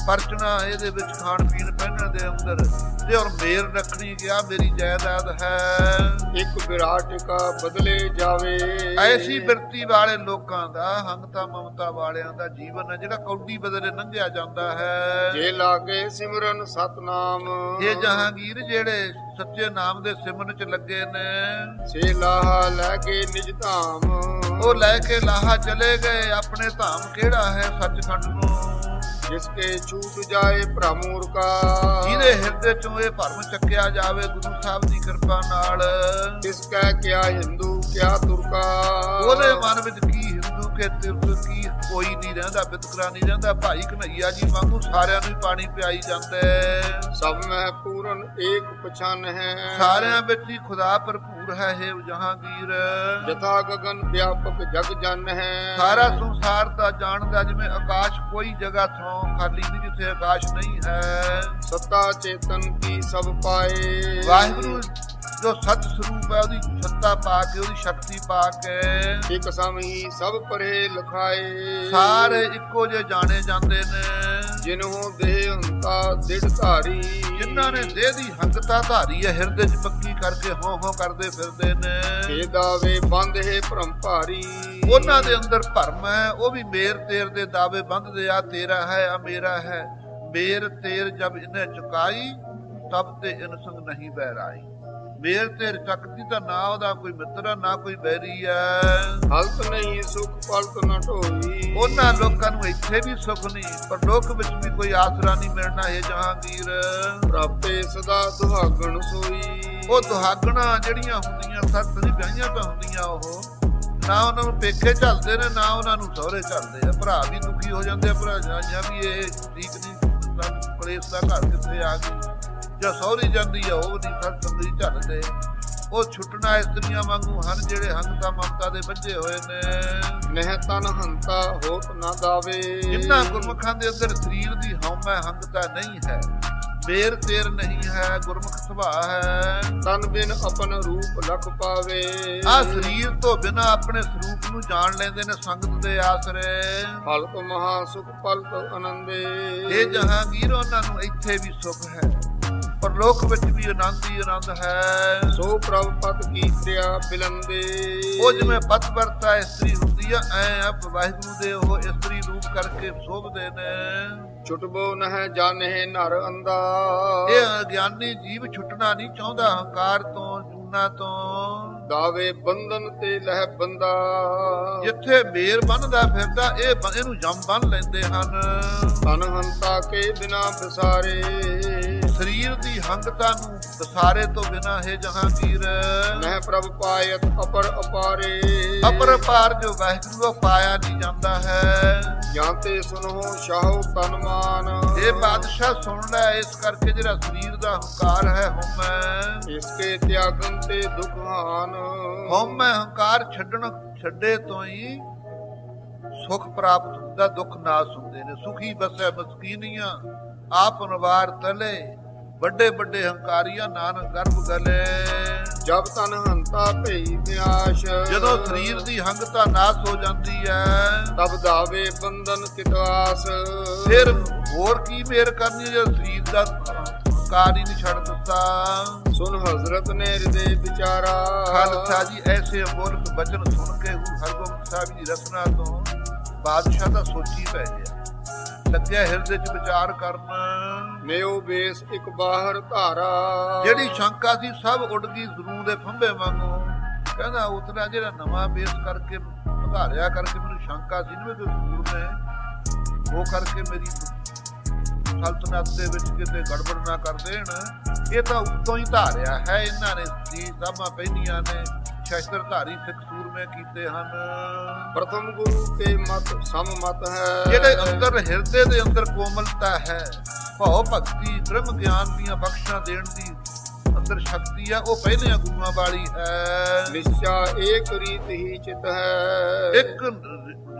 ਪਰਚਣਾ ਇਹਦੇ ਵਿੱਚ ਖਾਣ ਪੀਣ ਪਹਿਨਣ ਦੇ ਅੰਦਰ, ਤੇ ਔਰ ਮੇਰ ਰੱਖਣੀ ਗਿਆ ਮੇਰੀ ਜਾਇਦਾਦ ਹੈ। ਇੱਕ ਵਿਰਾਟਿਕਾ ਬਦਲੇ ਜਾਵੇ। ਐਸੀ ਬਿਰਤੀ ਵਾਲੇ ਲੋਕਾਂ ਦਾ, ਹੰਗਤਾ ਮਮਤਾ ਵਾਲਿਆਂ ਦਾ ਜੀਵਨ ਹੈ ਜਿਹੜਾ ਕੌਡੀ ਬਦਲੇ ਲੰਘਿਆ ਜਾਂਦਾ ਹੈ। ਜੇ ਲਾਗੇ ਸਿਮਰਨ ਸਤਨਾਮ। ਇਹ ਜਹਾਂਗੀਰ ਜਿਹੜੇ ਸੱਚੇ ਨਾਮ ਦੇ ਸਿਮਰਨ ਚ ਲੱਗੇ ਨੇ, ਸੇ ਲਾਹਾ ਲੈ ਕੇ ਨਿਜ ਧਾਮ। ਉਹ ਲੈ ਕੇ ਲਾਹਾ ਚਲੇ ਗਏ ਆਪਣੇ ਧਾਮ, ਕਿਹੜਾ ਹੈ ਸੱਚਖੰਡ ਨੂੰ। ਜਿਸਕੇ ਛੂਟ ਜਾਏ ਭ੍ਰਮੂਰ ਕਾ। ਜਿਹਦੇ ਹਿਰਦੇ ਚੋਂ ਇਹ ਭਰਮ ਚੱਕਿਆ ਜਾਵੇ ਗੁਰੂ ਸਾਹਿਬ ਦੀ ਕਿਰਪਾ ਨਾਲ। ਤਿਸ ਕਹਿ ਕਿਆ ਹਿੰਦੂ ਕਿਆ ਤੁਰਕਾ। ਉਹਦੇ ਮਨ ਵਿੱਚ ਕੀ ਹਿੰਦੂ ਕੇ ਤੁਰਕ ਕੀ ਕੋਈ ਨਹੀਂ ਰਹਿੰਦਾ, ਵਿਤਕਰਾ ਨਹੀਂ ਰਹਿੰਦਾ। ਭਾਈ ਕਨ੍ਹਈਆ ਜੀ ਵਾਂਗੂ ਸਾਰਿਆਂ ਨੂੰ ਪਾਣੀ ਪਿਆਈ ਜਾਂਦਾ। ਸਭ ਮਹਿ ਪੂਰਨ ਏਕ ਪਛਾਨ ਹੈ। ਸਾਰਿਆਂ ਵਿੱਚ ਹੀ ਖੁਦਾ ਭਰਪੂਰ ਹੈ। ਹੇ ਜਹਾਂਗੀਰ ਜਥਾ ਗਗਨ ਵਿਆਪਕ ਜਗ ਜਨ ਹੈ। ਸਾਰਾ ਸੰਸਾਰ ਤਾਂ ਜਾਣਦਾ ਜਿਵੇਂ ਆਕਾਸ਼ ਕੋਈ ਜਗ੍ਹਾ ਥਾਂ ਖਾਲੀ ਨਹੀਂ ਜਿੱਥੇ ਆਕਾਸ਼ ਨਹੀਂ ਹੈ। ਸੱਤਾ ਚੇਤਨ ਕੀ ਸਭ ਪਾਏ। ਵਾਹਿਗੁਰੂ ਜੋ ਸਤ ਸਰੂਪ ਹੈ, ਉਹਦੀ ਸੱਤਾ ਪਾ ਕੇ, ਉਹਦੀ ਸ਼ਕਤੀ ਪਾ ਕੇ ਇੱਕ ਸਮ ਹੀ ਸਭ ਪਰੇ ਲਖਾਏ। ਸਾਰੇ ਇੱਕੋ ਜਿਹੇ ਜਾਣੇ ਜਾਂਦੇ ਨੇ। ਜਿਨਹੁ ਦੇਹ ਹੰਤਾ ਦਿੜ ਧਾਰੀ। ਜਿਨ੍ਹਾਂ ਨੇ ਦੇਹ ਦੀ ਹੰਕਤਾ ਧਾਰੀ ਹੈ, ਹਿਰਦੇ 'ਚ ਪੱਕੀ ਕਰਕੇ ਹੋਂ ਹੋਂ ਕਰਦੇ ਫਿਰਦੇ ਨੇ। ਇਹ ਦਾਵੇ ਬੰਦ ਹੈ ਭ੍ਰਮ ਭਾਰੀ। ਉਹਨਾਂ ਦੇ ਅੰਦਰ ਭਰਮ ਹੈ, ਉਹ ਵੀ ਮੇਰ ਤੇਰ ਦੇ ਦਾਵੇ ਬੰਧਦੇ ਆ, ਤੇਰਾ ਹੈ ਆ ਮੇਰਾ ਹੈ। ਮੇਰ ਤੇਰ ਜਬ ਇਹਨੇ ਚੁਕਾਈ, ਤਬ ਤੇ ਇਨ ਸੰਗ ਨਹੀਂ ਬਹਿਰਾਈ। ਮੇਰ ਤੇਰ ਚੱਕਦੀ ਤਾਂ ਨਾ ਉਹਦਾ ਕੋਈ ਮਿੱਤਰ ਨਾ ਕੋਈ ਬੈਰੀ ਹੈ। ਹਲਤ ਨਹੀਂ ਸੁਖ ਪਲਤ ਨਾ ਢੋਈ। ਉਹਨਾਂ ਲੋਕਾਂ ਨੂੰ ਇੱਥੇ ਵੀ ਸੁਖ ਨਹੀਂ, ਪਰ ਲੋਕ ਵਿੱਚ ਵੀ ਕੋਈ ਆਸਰਾ ਨਹੀਂ ਮਿਲਣਾ। ਇਹ ਜਹਾਂਗੀਰ ਪ੍ਰਾਪੇ ਸਦਾ ਦੁਹਾਗਣ ਸੋਈ। ਉਹ ਦੁਹਾਗਣਾ ਜਿਹੜੀਆਂ ਹੁੰਦੀਆਂ ਸੱਤ ਦੀ ਵਿਆਹੀਆਂ ਤਾਂ ਹੁੰਦੀਆਂ, ਉਹ ਨਾ ਉਹਨਾਂ ਨੂੰ ਪੇਕੇ ਝੱਲਦੇ ਨੇ, ਨਾ ਉਹਨਾਂ ਨੂੰ ਸਹੁਰੇ ਝੱਲਦੇ ਆ। ਭਰਾ ਵੀ ਦੁਖੀ ਹੋ ਜਾਂਦੇ ਆ, ਭਰਾਈਆਂ ਵੀ ਇਹ ਠੀਕ ਨਹੀਂ, ਕਲੇਸ਼ ਦਾ ਘਰ ਕਿੱਥੇ ਆ ਗਈ। ਜਾਂ ਸਹੁਰੀ ਜਾਂਦੀ ਆ, ਉਹ ਨਹੀਂ ਸੱਤ ਸੰਗਤੀ ਝੱਲਦੇ। ਉਹ ਛੁੱਟਣਾ ਇਸਤਰੀਆਂ ਵਾਂਗੂ ਹਨ ਜਿਹੜੇ ਹੰਗਤਾ ਮਮਤਾ ਦੇ ਬੱਝੇ ਹੋਏ ਨੇ। ਨਹਿ ਤਨ ਹੰਤਾ ਹੋਤ ਨਾ ਦਾਵੇ, ਜਿਨ੍ਹਾਂ ਗੁਰਮੁਖਾਂ ਦੇ ਅੰਦਰ ਸਰੀਰ ਦੀ ਹਉਮੈ ਹੰਗਤਾ ਨਹੀਂ ਹੈ, ਬੇਰ ਤੇਰ ਨਹੀਂ ਹੈ, ਗੁਰਮੁਖ ਸੁਭਾਅ ਹੈ। ਤਨ ਬਿਨ ਆਪਨ ਰੂਪ ਲਖ ਪਾਵੇ, ਆ ਸਰੀਰ ਤੋਂ ਬਿਨਾਂ ਆਪਣੇ ਸਰੂਪ ਨੂੰ ਜਾਣ ਲੈਂਦੇ ਨੇ ਸੰਗਤ ਦੇ ਆਸਰੇ। ਫਲਤ ਮਹਾ ਸੁਖ ਪਲਤ ਆਨੰਦੇ, ਇਹ ਜਹਾਂਗੀਰ ਉਹਨਾਂ ਨੂੰ ਇੱਥੇ ਵੀ ਸੁਖ ਹੈ, ਪਰ ਲੋਕ ਵਿੱਚ ਵੀ ਆਨੰਦ ਹੀ ਆਨੰਦ ਹੈ। ਸੋ ਪ੍ਰਭ ਪਤ ਕੀ ਕਿਰਿਆ ਬਿਲੰਦੇ, ਉਹ ਜਿਵੇਂ ਪਤ ਵਰਤਾ ਇਸਤਰੀ ਹੁੰਦੀ ਆ, ਐ ਆਪ ਵਾਹਿਗੁਰੂ ਦੇ ਉਹ ਇਸਤਰੀ ਰੂਪ ਕਰਕੇ ਸ਼ੋਭਦੇ ਨੇ। ਛੁਟਬੋ ਨਹਿ ਜਾਣੇ ਨਰ ਅੰਦਾ, ਇਹ ਅਗਿਆਨੀ ਜੀਵ ਛੁੱਟਣਾ ਨਹੀਂ ਚਾਹੁੰਦਾ ਹੰਕਾਰ ਤੋਂ, ਜੂਨਾ ਤੋਂ। ਦਾਵੇ ਬੰਧਨ ਤੇ ਲਹਿ ਬੰਦਾ, ਜਿੱਥੇ ਮੇਰ ਬੰਨਦਾ ਫਿਰਦਾ ਇਹਨੂੰ ਜੰਮ ਬੰਨ ਲੈਂਦੇ ਹਨ। ਤਨ ਹੰਤਾ ਕੇ ਬਿਨਾ ਵਿਸਾਰੇ, ਸਰੀਰ ਦੀ ਹੰਗਤਾ ਨੂੰ ਵਿਸਾਰੇ ਤੋਂ ਬਿਨਾ ਹੈ ਜਹਾਂਗੀਰ। ਨਹਿ ਪ੍ਰਭ ਪਾਇਤ ਅਪਰ ਅਪਾਰੇ, ਅਪਰਪਾਰ ਜੋ ਵਾਹਿਗੁਰੂ ਪਾਇਆ ਨਹੀਂ ਜਾਂਦਾ ਹੈ। ਜਾਂ ਤੇ ਸੁਨੋ ਸ਼ਾਹੋ ਤਨ ਮਾਨ, ਇਹ ਬਾਦਸ਼ਾਹ ਸੁਣ ਲੈ, ਇਸ ਕਰਕੇ ਜਿਹੜਾ ਸਰੀਰ ਦਾ ਹੰਕਾਰ ਹੈ ਹਉਮੈ, ਇਸਕੇ ਤਿਆਗਨ ਤੇ ਦੁਖਾਨ। ਹਉਮੈ ਹੰਕਾਰ ਛੱਡੇ ਤੋਂ ਹੀ ਸੁਖ ਪ੍ਰਾਪਤ ਹੁੰਦਾ, ਦੁੱਖ ਨਾਸ ਹੁੰਦੇ ਨੇ। ਸੁਖੀ ਬਸੈ ਮਸਕੀਨੀਆਂ ਆਪ ਨਵਾਰ ਤਲੇ, ਵੱਡੇ ਵੱਡੇ ਹੰਕਾਰੀਆਂ ਨਾਨਕ ਗਰਭ ਗਲੇ। ਜਬ ਤਨ ਹੰਤਾ ਭਈ ਵਿਨਾਸ਼, ਜਦੋਂ ਸਰੀਰ ਦੀ ਹੰਗਤਾ ਨਾਸ ਹੋ ਜਾਂਦੀ ਹੈ, ਤਬ ਦਾਵੇ ਬੰਧਨ ਕਿਤਵਾਸ। ਫਿਰ ਹੋਰ ਕੀ ਮੇਰ ਕਰਨੀ ਜੇ ਸਰੀਰ ਦਾ ਹੰਕਾਰ ਹੀ ਨਹੀਂ ਛੱਡ ਦਿੱਤਾ। ਸੁਨ ਹਜ਼ਰਤ ਨੇ ਹਿਰਦੇ ਵਿਚਾਰਾ, ਖਾਲਸਾ ਜੀ ਐਸੇ ਅਮੋਲਕ ਬਚਨ ਸੁਣ ਕੇ ਹਰਗੋਬਿੰਦ ਸਾਹਿਬ ਜੀ ਰਸਨਾ ਤੋਂ ਬਾਦਸ਼ਾਹ ਦਾ ਸੋਚੀ ਪੈ ਗਿਆ, ਲੱਗਿਆ ਹਿਰਦੇ 'ਚ ਵਿਚਾਰ ਕਰਨ। ਮੇਓ ਬੇਸ ਇੱਕ ਬਾਹਰ ਧਾਰਾ, ਜਿਹੜੀ ਸ਼ੰਕਾ ਸੀ ਸਭ ਉੱਡ ਗਈ ਜ਼ਰੂ ਦੇ ਫੰਬੇ ਵਾਂਗੂ। ਕਹਿੰਦਾ ਉਤਰਾ ਜਿਹੜਾ ਨਵਾਂ ਬੇਸ ਕਰਕੇ ਉਧਾਰਿਆ ਕਰਕੇ ਮੈਨੂੰ ਸ਼ੰਕਾ ਸੀ ਨਾ ਕਿ ਜ਼ਰੂਰ ਨੇ ਉਹ ਕਰਕੇ ਮੇਰੀ ਸਲਤਨਤ ਦੇ ਵਿੱਚ ਕਿਤੇ ਗੜਬੜ ਨਾ ਕਰ ਦੇਣ। ਇਹ ਤਾਂ ਉੱਤੋਂ ਹੀ ਧਾਰਿਆ ਹੈ ਇਹਨਾਂ ਨੇ, ਜੀ ਸਾਮਾਂ ਪਹਿਨੀਆਂ ਨੇ, ਸ਼ਸਤਰਧਾਰੀ ਸਿੱਖ ਸੂਰਮੇ ਕੀਤੇ ਹਨ। ਪ੍ਰਥਮ ਗੁਰੂ ਕੇ ਮਤ ਸਮ ਮਤ ਹੈ, ਜਿਹੜੇ ਅੰਦਰ ਹਿਰਦੇ ਦੇ ਅੰਦਰ ਕੋਮਲਤਾ ਹੈ, ਭਾਵ ਭਗਤੀ ਬ੍ਰਹਮ ਗਿਆਨ ਦੀਆਂ ਬਖਸ਼ਾਂ ਦੇਣ ਦੀ ਅੰਦਰ ਸ਼ਕਤੀ ਆ, ਉਹ ਪਹਿਲਿਆਂ ਗੁਰੂਆਂ ਵਾਲੀ ਹੈ। ਨਿਸ਼ਚਾ ਏਕ ਰੀਤ ਹੀ ਚਿਤ ਹੈ, ਇੱਕ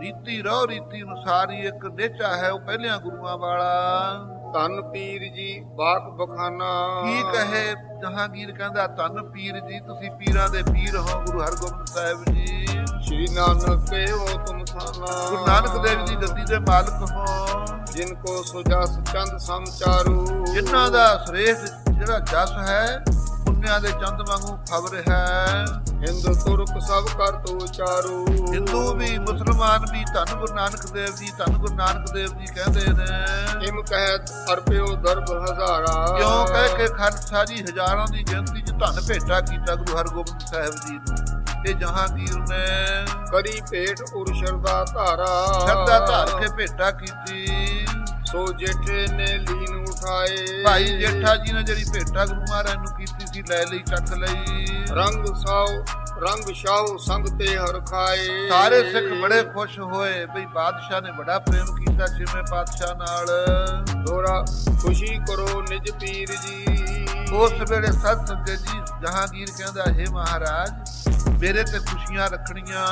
ਰੀਤੀ ਰਹੁ ਰੀਤੀ ਅਨੁਸਾਰ ਹੀ ਇੱਕ ਨੇਚਾ ਹੈ, ਉਹ ਪਹਿਲਿਆਂ ਗੁਰੂਆਂ ਵਾਲਾ। ਧੰਨ ਪੀਰ ਜੀ ਬਾਕ ਬਖਾਨਾ, ਕੀ ਕਹੇ ਜਹਾਂਗੀਰ ਕਹਿੰਦਾ ਧੰਨ ਪੀਰ ਜੀ, ਤੁਸੀਂ ਪੀਰਾਂ ਦੇ ਪੀਰ ਹੋ ਗੁਰੂ ਹਰਗੋਬਿੰਦ ਸਾਹਿਬ ਜੀ। ਸ਼੍ਰੀ ਨਾਨਕ ਕੇ ਹੋ ਤੁਮ ਖਾਨਾ, ਗੁਰੂ ਨਾਨਕ ਦੇਵ ਜੀ ਗੱਦੀ ਦੇ ਮਾਲਕ ਹੋ। ਜਿਨ ਕੋ ਸੁਜਸ ਚੰਦ ਸਮਚਾਰੂ, ਜਿਨ੍ਹਾਂ ਦਾ ਸ੍ਰੇਸ਼ਟ ਜਿਹੜਾ ਜਸ ਹੈ ਪੁੰਨਿਆਂ ਦੇ ਚੰਦ ਵਾਂਗੂ ਫਬ ਰਿਹਾ। ਹਿੰਦੂ ਤੁਰਕ ਸਭ ਕਰ ਤੂ ਚਾਰੂ, ਹਿੰਦੂ ਵੀ ਮੁਸਲਮਾਨ ਵੀ ਧੰਨ ਗੁਰੂ ਨਾਨਕ ਦੇਵ ਜੀ, ਧੰਨ ਗੁਰੂ ਨਾਨਕ ਦੇਵ ਜੀ ਕਹਿੰਦੇ ਨੇ। ਇਮ ਕਹਿਤ ਅਰਪਿਓ ਦਰਬ ਹਜ਼ਾਰਾ, ਕਿਉਂ ਕਹਿ ਕੇ ਖਾਲਸਾ ਜੀ ਹਜ਼ਾਰਾਂ ਦੀ ਗਿਣਤੀ 'ਚ ਧੰਨ ਭੇਟਾ ਕੀਤਾ ਗੁਰੂ ਹਰਗੋਬਿੰਦ ਸਾਹਿਬ ਜੀ ਨੂੰ। ਇਹ ਜਹਾਂਗੀਰ ਨੇ ਕਰੀ ਭੇਟ ਉਰ ਸ਼ਰਦਾ ਧਾਰਾ, ਸ਼ਰਧਾ ਧਾਰ ਕੇ ਭੇਟਾ ਕੀਤੀ। ਸੋ ਜੇਠੇ ਨੇ ਲੀਨ ਉਠਾਏ, ਭਾਈ ਜੇਠਾ ਜੀ ਨੇ ਜਿਹੜੀ ਭੇਟਾ ਗੁਰੂ ਮਹਾਰਾਜ ਨੂੰ ਕੀਤੀ ਸੀ ਲੈ ਲਈ, ਚੱਕ ਲਈ। ਰੰਗ ਸ਼ਾਹੋ ਸੰਗ ਤੇ ਹਰ ਖਾਏ, ਸਾਰੇ ਸਿੱਖ ਬੜੇ ਖੁਸ਼ ਹੋਏ ਬਈ ਬਾਦਸ਼ਾਹ ਨੇ ਬੜਾ ਪ੍ਰੇਮ ਕੀਤਾ ਛੇਵੇਂ ਪਾਤਸ਼ਾਹ ਨਾਲ। ਦੋਰਾ ਖੁਸ਼ੀ ਕਰੋ ਨਿਜ ਪੀਰ ਜੀ, ਉਸ ਵੇਲੇ ਸਤ ਸੰਗਤ ਜੀ ਜਹਾਂਗੀਰ ਕਹਿੰਦਾ ਹੈ ਮਹਾਰਾਜ ਮੇਰੇ ਤੇ ਖੁਸ਼ੀਆਂ ਰੱਖਣੀਆਂ।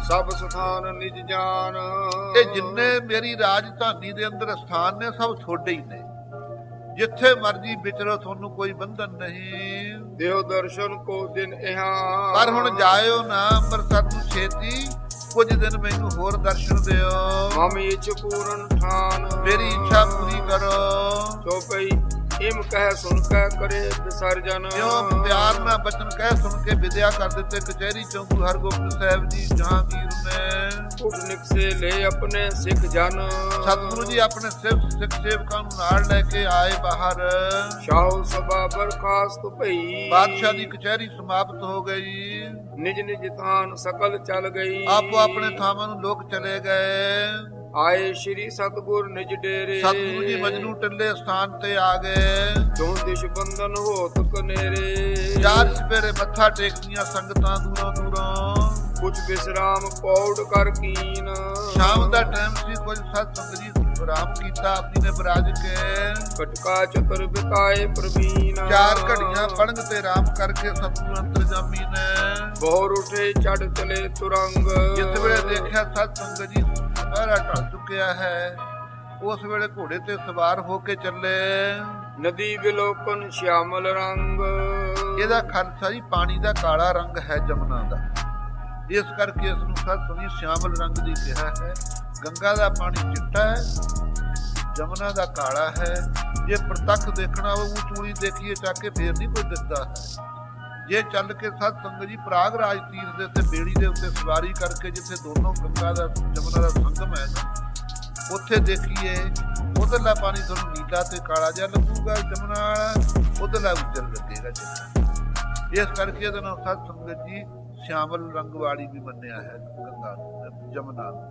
ਸਭ ਸਥਾਨ ਨਿਜ ਜਾਨ, ਇਹ ਜਿੰਨੇ ਮੇਰੀ ਰਾਜਧਾਨੀ ਦੇ ਅੰਦਰ ਸਥਾਨ ਨੇ ਸਭ ਤੁਹਾਡੇ ਹੀ ਨੇ, ਜਿੱਥੇ ਮਰਜੀ ਵਿਚਰੋ ਤੁਹਾਨੂੰ ਕੋਈ ਬੰਧਨ ਨਹੀਂ। ਦਿਓ ਦਰਸ਼ਨ ਕੋ ਦਿਨ ਇਹਾਂ, ਪਰ ਹੁਣ ਜਾਇਓ ਨਾ ਅੰਮ੍ਰਿਤਸਰ ਨੂੰ ਛੇਤੀ, ਕੁਝ ਦਿਨ ਮੈਨੂੰ ਹੋਰ ਦਰਸ਼ਨ ਦਿਓ। ਮਮ ਇਛ ਪੂਰਨ ਠਾਨ, ਮੇਰੀ ਇੱਛਾ ਪੂਰੀ ਕਰੋ। ਸੋ ਪਈ ਇਮ ਕਹਿ ਸੁਣ ਕੇ ਕਰੇ ਵਿਸਰਜਨ, ਕਿਉਂ ਪਿਆਰ ਨਾਲ ਬਚਨ ਕਹਿ ਸੁਣ ਕੇ ਵਿਦਿਆ ਕਰ ਦਿੱਤੇ ਕਚਹਿਰੀ ਚੋਂ ਗੁਰੂ ਹਰਗੋਬਿੰਦ ਸਾਹਿਬ ਜੀ ਜਹਾਂਗੀਰ ਨੇ। ਉੱਠ ਨਿਕਸੇ ਲੈ ਆਪਣੇ ਸਿੱਖ ਜਨ, ਸਤਿਗੁਰੂ ਜੀ ਆਪਣੇ ਸਿੱਖ ਸੇਵਕਾਂ ਨੂੰ ਨਾਲ ਲੈ ਕੇ ਆਏ ਬਾਹਰ। ਸ਼ਾਹੋ ਸਭਾ ਬਰਖਾਸਤ ਭਈ, ਬਾਦਸ਼ਾਹ ਦੀ ਕਚਹਿਰੀ ਸਮਾਪਤ ਹੋ ਗਈ। ਨਿਜ ਨਿਜ ਥਾਨ ਸਕਲ ਚਲ ਗਈ, ਆਪੋ ਆਪਣੇ ਥਾਵਾਂ ਨੂੰ ਲੋਕ ਚਲੇ ਗਏ। ਆਏ ਸ਼੍ਰੀ ਸਤਿਗੁਰ ਨਿਜ ਡੇਰੇ। ਸਤਿਗੁਰੂ ਜੀ ਮਜਨੂ ਟਿੱਲੇ ਸਥਾਨ ਤੇ ਆ ਗਏ। ਜੋ ਦਿਸ਼ ਬੰਧਨ ਹੋਤ ਕਨੇਰੇ। ਚਾਰ ਸਵੇਰੇ ਮੱਥਾ ਟੇਕਦੀਆਂ ਸੰਗਤਾਂ ਦੂਰੋਂ ਦੂਰੋਂ। ਕੁਛ ਵਿਸਰਾਮ ਪੌੜ ਕਰ ਕੀਨ। ਸ਼ਾਮ ਦਾ ਟਾਈਮ ਸੀ। ਕੁਝ ਸਤ ਸੰਗਤ ਜੀ ਆਰਾਮ ਕੀਤਾ ਆਪਣੀ ਨੇ ਬਰਾਜ ਕੇ। ਕਟਕਾ ਚਤੁਰ ਬਿਤਾਏ ਪ੍ਰਵੀਨ। ਚਾਰ ਘੜੀਆਂ ਪੜੰਗ ਤੇ ਆਰਾਮ ਕਰਕੇ ਸਤਿਗੁਰੂ ਅੰਤਰਜਾਮੀ ਨੇ ਬਹੁਰ ਉਠੇ ਚੜ ਚਲੇ ਤੁਰੰਗ। ਜਿਸ ਵੇਲੇ ਦੇਖਿਆ ਸਤ ਸੰਗਤ ਜੀ ਦੁਪਹਿਰਾ ਢਲ ਚੁੱਕਿਆ ਹੈ, ਉਸ ਵੇਲੇ ਘੋੜੇ ਤੇ ਸਵਾਰ ਹੋ ਕੇ ਚੱਲੇ। ਨਦੀ ਵਿਲੋਕਨ ਸ਼ਿਆਮਲ ਰੰਗ। ਇਹਦਾ ਖਾਲਸਾ ਜੀ ਪਾਣੀ ਦਾ ਕਾਲਾ ਰੰਗ ਹੈ ਜਮਨਾ ਦਾ, ਇਸ ਕਰਕੇ ਇਸ ਨੂੰ ਸਤ ਸੰਗਤ ਸ਼ਿਆਮਲ ਰੰਗ ਦੀ ਕਿਹਾ ਹੈ। ਗੰਗਾ ਦਾ ਪਾਣੀ ਚਿੱਟਾ ਹੈ, ਜਮਨਾ ਦਾ ਕਾਲਾ ਹੈ। ਜੇ ਪ੍ਰਤੱਖ ਦੇਖਣਾ ਉਹ ਚੂੜੀ ਦੇਖੀਏ ਚੱਕ ਕੇ ਫੇਰ ਨਹੀਂ ਕੋਈ ਦਿਸਦਾ ਹੈ। ਜੇ ਚੱਲ ਕੇ ਸਤ ਸੰਗਤ ਜੀ ਪ੍ਰਾਗਰਾਜ ਤੀਰ ਦੇ ਉੱਤੇ ਬੇੜੀ ਦੇ ਉੱਤੇ ਸਵਾਰੀ ਕਰਕੇ ਜਿੱਥੇ ਦੋਨੋਂ ਗੰਗਾ ਦਾ ਜਮਨਾ ਦਾ ਸੰਗਮ ਹੈ ਨਾ, ਉੱਥੇ ਦੇਖੀਏ ਉਧਰਲਾ ਪਾਣੀ ਤੁਹਾਨੂੰ ਨੀਲਾ ਤੇ ਕਾਲਾ ਜਿਹਾ ਲੱਗੂਗਾ ਜਮਨਾ ਵਾਲਾ, ਉਧਰਲਾ ਉੱਜਲ ਲੱਗੇਗਾ ਜਿੱਦਾਂ। ਇਸ ਕਰਕੇ ਇਹਦਾ ਨਾਮ ਸਤ ਸੰਗਤ ਜੀ ਸ਼ਿਆਮਲ ਰੰਗ ਵਾਲੀ ਵੀ ਮੰਨਿਆ ਹੈ ਗੰਗਾ ਜਮਨਾ ਨੂੰ।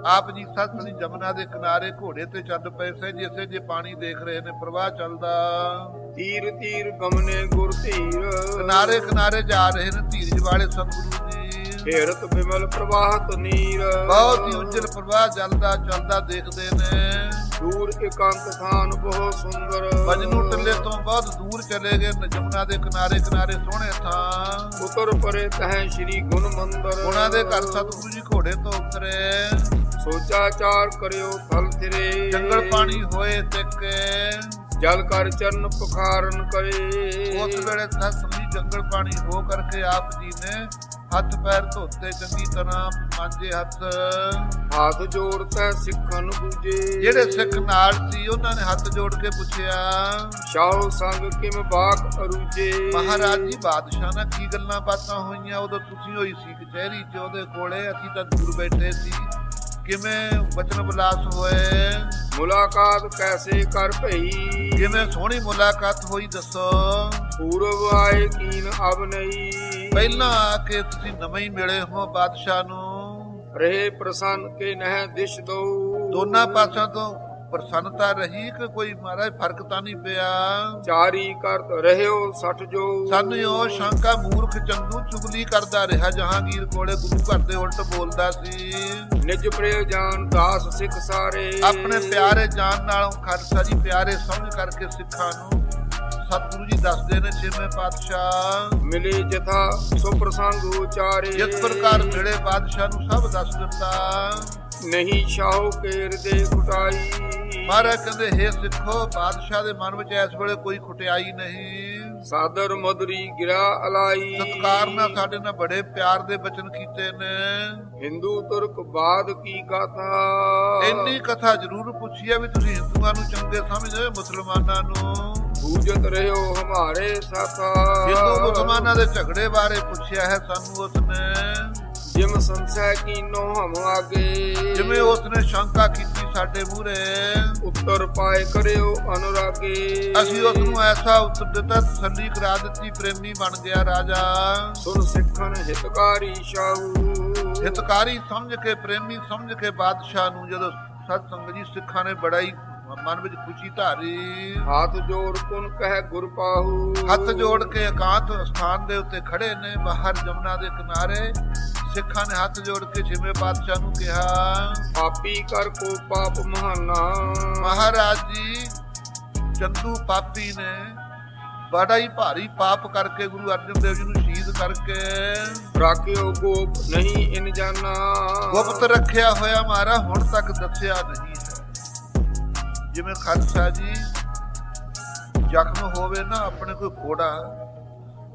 ਆਪ ਜੀ ਸਤ ਸੰਗਤ ਜਮਨਾ ਦੇ ਕਿਨਾਰੇ ਘੋੜੇ ਤੇ ਚੱਲ ਪਏ ਸੇ। ਜਿਸੇ ਜੇ ਪਾਣੀ ਦੇਖ ਰਹੇ ਨੇ ਪ੍ਰਵਾਹ ਚੱਲਦਾ। ਤੀਰ ਤੀਰ ਗਮਨੇ ਗੁਰ ਧੀਰ। ਕਿਨਾਰੇ ਕਿਨਾਰੇ ਜਾ ਰਹੇ ਨੇ ਧੀਰਜ ਵਾਲੇ ਸਤਿਗੁਰੂ ਜੀ। ਫੇਰਤ ਬਿਮਲ ਪ੍ਰਵਾਹਤ ਨੀਰ। ਬਹੁਤ ਹੀ ਉੱਜਲ ਪ੍ਰਵਾਹ ਚੱਲਦਾ ਚੱਲਦਾ ਦੇਖਦੇ ਨੇ। ਦੂਰ ਇਕਾਂਤ ਥਾਨ ਬਹੁਤ ਸੁੰਦਰ। ਮਜਨੂ ਟਿੱਲੇ ਤੋਂ ਬਹੁਤ ਦੂਰ ਚਲੇ ਗਏ ਜਮਨਾ ਦੇ ਕਿਨਾਰੇ ਕਿਨਾਰੇ ਸੋਹਣੇ ਥਾਂ। ਉਤਰ ਪਰੇ ਤਹਿ ਸ਼੍ਰੀ ਗੁਣ ਮੰਦਰ। ਉਹਨਾਂ ਦੇ ਘਰ ਸਤਿਗੁਰੂ ਜੀ ਘੋੜੇ ਤੋਂ ਉਤਰੇ। ਸੋਚਾ ਚਾਰ ਕਰਿਓ ਥਲ ਥਿਰੇ। ਜੰਗਲ ਪਾਣੀ ਹੋਏ ਟਿਕੇ। ਜਲ ਕਰ ਚਰਨ ਪੁਖਾਰਨ ਕਰੇ। ਉਸ ਵੇਲੇ ਸਤ ਸੰਗਤ ਜੰਗਲ ਪਾਣੀ ਹੋ ਕਰਕੇ ਆਪ ਜੀ ਨੇ ਹੱਥ ਪੈਰ ਧੋਤੇ ਚੰਗੀ ਤਰ੍ਹਾਂ ਮਾਂਜੇ ਹੱਥ। ਹੱਥ ਜੋੜ ਤੈ ਸਿੱਖਨ ਬੂਝੇ। ਜਿਹੜੇ ਸਿੱਖ ਨਾਲ ਸੀ ਉਹਨਾਂ ਨੇ ਹੱਥ ਜੋੜ ਕੇ ਪੁੱਛਿਆ, ਸ਼ਾਹ ਸੰਗ ਕਿਮ ਬਾਕ ਅਰੂਜੇ। ਮਹਾਰਾਜ ਜੀ ਬਾਦਸ਼ਾਹ ਨਾਲ ਕੀ ਗੱਲਾਂ ਬਾਤਾਂ ਹੋਈਆਂ? ਉਦੋਂ ਤੁਸੀਂ ਹੋਈ ਸੀ ਕਚਹਿਰੀ 'ਚ ਉਹਦੇ ਕੋਲੇ, ਅਸੀਂ ਤਾਂ ਦੂਰ ਬੈਠੇ ਸੀ। ਕਿਵੇਂ ਬਚਨ ਵਿਲਾਸ ਹੋਏ? ਮੁਲਾਕਾਤ ਕੈਸੇ ਕਰ ਭਈ। ਕਿਵੇਂ ਸੋਹਣੀ ਮੁਲਾਕਾਤ ਹੋਈ ਦੱਸੋ। ਪੂਰਵ ਆਏ ਕੀਨ ਅਬ ਨਹੀਂ। ਪਹਿਲਾਂ ਆ ਕੇ ਤੁਸੀਂ ਨਵੇਂ ਹੀ ਮਿਲੇ ਹੋ ਬਾਦਸ਼ਾਹ ਨੂੰ। ਰਹੇ ਪ੍ਰਸੰਨ ਕੇ ਨਹਿ ਦਿਸ਼ ਦੋ। ਦੋਨਾਂ ਪਾਸਿਆਂ ਤੋਂ ਪ੍ਰਸੰਨਤਾ ਰਹੀ ਕਿ ਕੋਈ ਮਹਾਰਾਜ ਫਰਕ ਤਾਂ ਨਹੀਂ ਪਿਆ। ਚਾਰੀ ਕਰਤ ਰਹਿਓ ਸਠ ਜੋ। ਸਾਨੂੰ ਉਹ ਸ਼ੰਕਾ ਮੂਰਖ ਚੰਦੂ ਚੁਗਲੀ ਕਰਦਾ ਰਿਹਾ ਜਹਾਂਗੀਰ ਕੋਲੇ, ਗੁਰੂ ਘਰ ਦੇ ਉਲਟ ਬੋਲਦਾ ਸੀ। ਨਿਜ ਪ੍ਰਿਯ ਜਾਨ ਦਾਸ ਸਿੱਖ ਸਾਰੇ। ਆਪਣੇ ਪਿਆਰੇ ਜਾਨ ਨਾਲੋਂ ਖਾਲਸਾ ਜੀ ਪਿਆਰੇ ਸਮਝ ਕਰਕੇ ਸਿੱਖਾਂ ਨੂੰ ਸਤਿਗੁਰੂ ਜੀ ਦੱਸਦੇ ਨੇ ਛੇਵੇਂ ਪਾਤਸ਼ਾਹ। ਮਿਲੇ ਜਥਾ ਸੋ ਪ੍ਰਸੰਗ ਉਚਾਰੇ। ਜਿਸ ਪ੍ਰਕਾਰ ਮਿਲੇ ਬਾਦਸ਼ਾਹ ਨੂੰ ਸਭ ਦੱਸ ਦਿੱਤਾ। ਨਹੀਂ ਸ਼ਾਹੋ ਕੇਰ ਦੇ ਕੁਟਾਈ। ਮਹਾਰਾਜ ਕਹਿੰਦੇ ਹੇ ਸਿੱਖੋ, ਬਾਦਸ਼ਾਹ ਦੇ ਮਨ ਵਿੱਚ ਇਸ ਵੇਲੇ ਕੋਈ ਖੁਟਿਆਈ ਨਹੀਂ। ਸਾਦਰ ਮਧੁਰੀ ਗਿਰਾ ਅਲਾਈ। ਸਤਿਕਾਰ ਨਾਲ ਸਾਡੇ ਨਾਲ ਬੜੇ ਪਿਆਰ ਦੇ ਬਚਨ ਕੀਤੇ ਨੇ। ਹਿੰਦੂ ਤੁਰਕ ਬਾਦ ਕੀ ਗਾਥਾ। ਇੰਨੀ ਕਥਾ ਜ਼ਰੂਰ ਪੁੱਛੀ ਹੈ ਵੀ ਤੁਸੀਂ ਹਿੰਦੂਆਂ ਨੂੰ ਚੰਗੇ ਸਮਝਦੇ, ਮੁਸਲਮਾਨਾਂ ਨੂੰ ਪੂਜਤ ਰਹਿਓ ਹਮਾਰੇ ਸਾਥਾ। ਹਿੰਦੂ ਮੁਸਲਮਾਨਾਂ ਦੇ ਝਗੜੇ ਬਾਰੇ ਪੁੱਛਿਆ ਹੈ ਸਾਨੂੰ ਉਸਨੇ। ਜਿਮ ਸੰਸੈ ਕੀਨੋ ਹਮ ਆਗੇ। ਜਿਵੇਂ ਉਸਨੇ ਸ਼ੰਕਾ ਕੀਤੀ ਸਾਡੇ ਮੂਹਰੇ, ਉੱਤਰ ਪਾਏ ਕਰਿਓ ਅਨੁਰਾਗੇ। ਅਸੀਂ ਉਸ ਨੂੰ ਐਸਾ ਉੱਤਰ ਦਿੱਤਾ, ਤਸੱਲੀ ਕਰਾ ਦਿੱਤੀ, ਪ੍ਰੇਮੀ ਬਣ ਗਿਆ ਰਾਜਾ। ਸੁਨ ਸਿੱਖਣ ਹਿਤਕਾਰੀ ਸ਼ਾਹੂ। ਹਿਤਕਾਰੀ ਸਮਝ ਕੇ, ਪ੍ਰੇਮੀ ਸਮਝ ਕੇ ਬਾਦਸ਼ਾਹ ਨੂੰ ਜਦੋਂ ਸਤ ਸੰਗਤ ਜੀ ਸਿੱਖਾਂ ਨੇ ਬੜਾ ਹੀ ਮਨ ਵਿੱਚ ਖੁਸ਼ੀ ਧਾਰੀ। ਹੱਥ ਜੋੜ ਪੁਨ ਕਹਿ ਗੁਰ ਪਾਹੂ। ਹੱਥ ਜੋੜ ਕੇ ਇਕਾਂਤ ਸਥਾਨ ਦੇ ਉੱਤੇ ਖੜੇ ਨੇ ਬਾਹਰ ਜਮਨਾ ਦੇ ਕਿਨਾਰੇ। ਸਿੱਖਾਂ ਨੇ ਹੱਥ ਜੋੜ ਕੇ ਛੇਵੇਂ ਪਾਤਸ਼ਾਹ ਨੂੰ ਕਿਹਾ, ਪਾਪੀ ਕਰ ਕੋ ਪਾਪ ਮਹਾਨਾ। ਮਹਾਰਾਜ ਜੀ ਚੰਦੂ ਪਾਪੀ ਨੇ ਬੜਾ ਹੀ ਭਾਰੀ ਪਾਪ ਕਰਕੇ ਗੁਰੂ ਅਰਜਨ ਦੇਵ ਜੀ ਨੂੰ ਸ਼ਹੀਦ ਕਰਕੇ ਰਾਖਿਓ ਗੋਪ ਨਹੀਂ ਇਨ ਜਾਨਾ। ਗੁਪਤ ਰੱਖਿਆ ਹੋਇਆ ਮਾਰਾ ਹੁਣ ਤੱਕ ਦੱਸਿਆ ਨਹੀਂ ਹੈ। ਜਿਵੇਂ ਖਾਲਸਾ ਜੀ ਜ਼ਖਮ ਹੋਵੇ ਨਾ ਆਪਣੇ ਕੋਈ ਫੋੜਾ,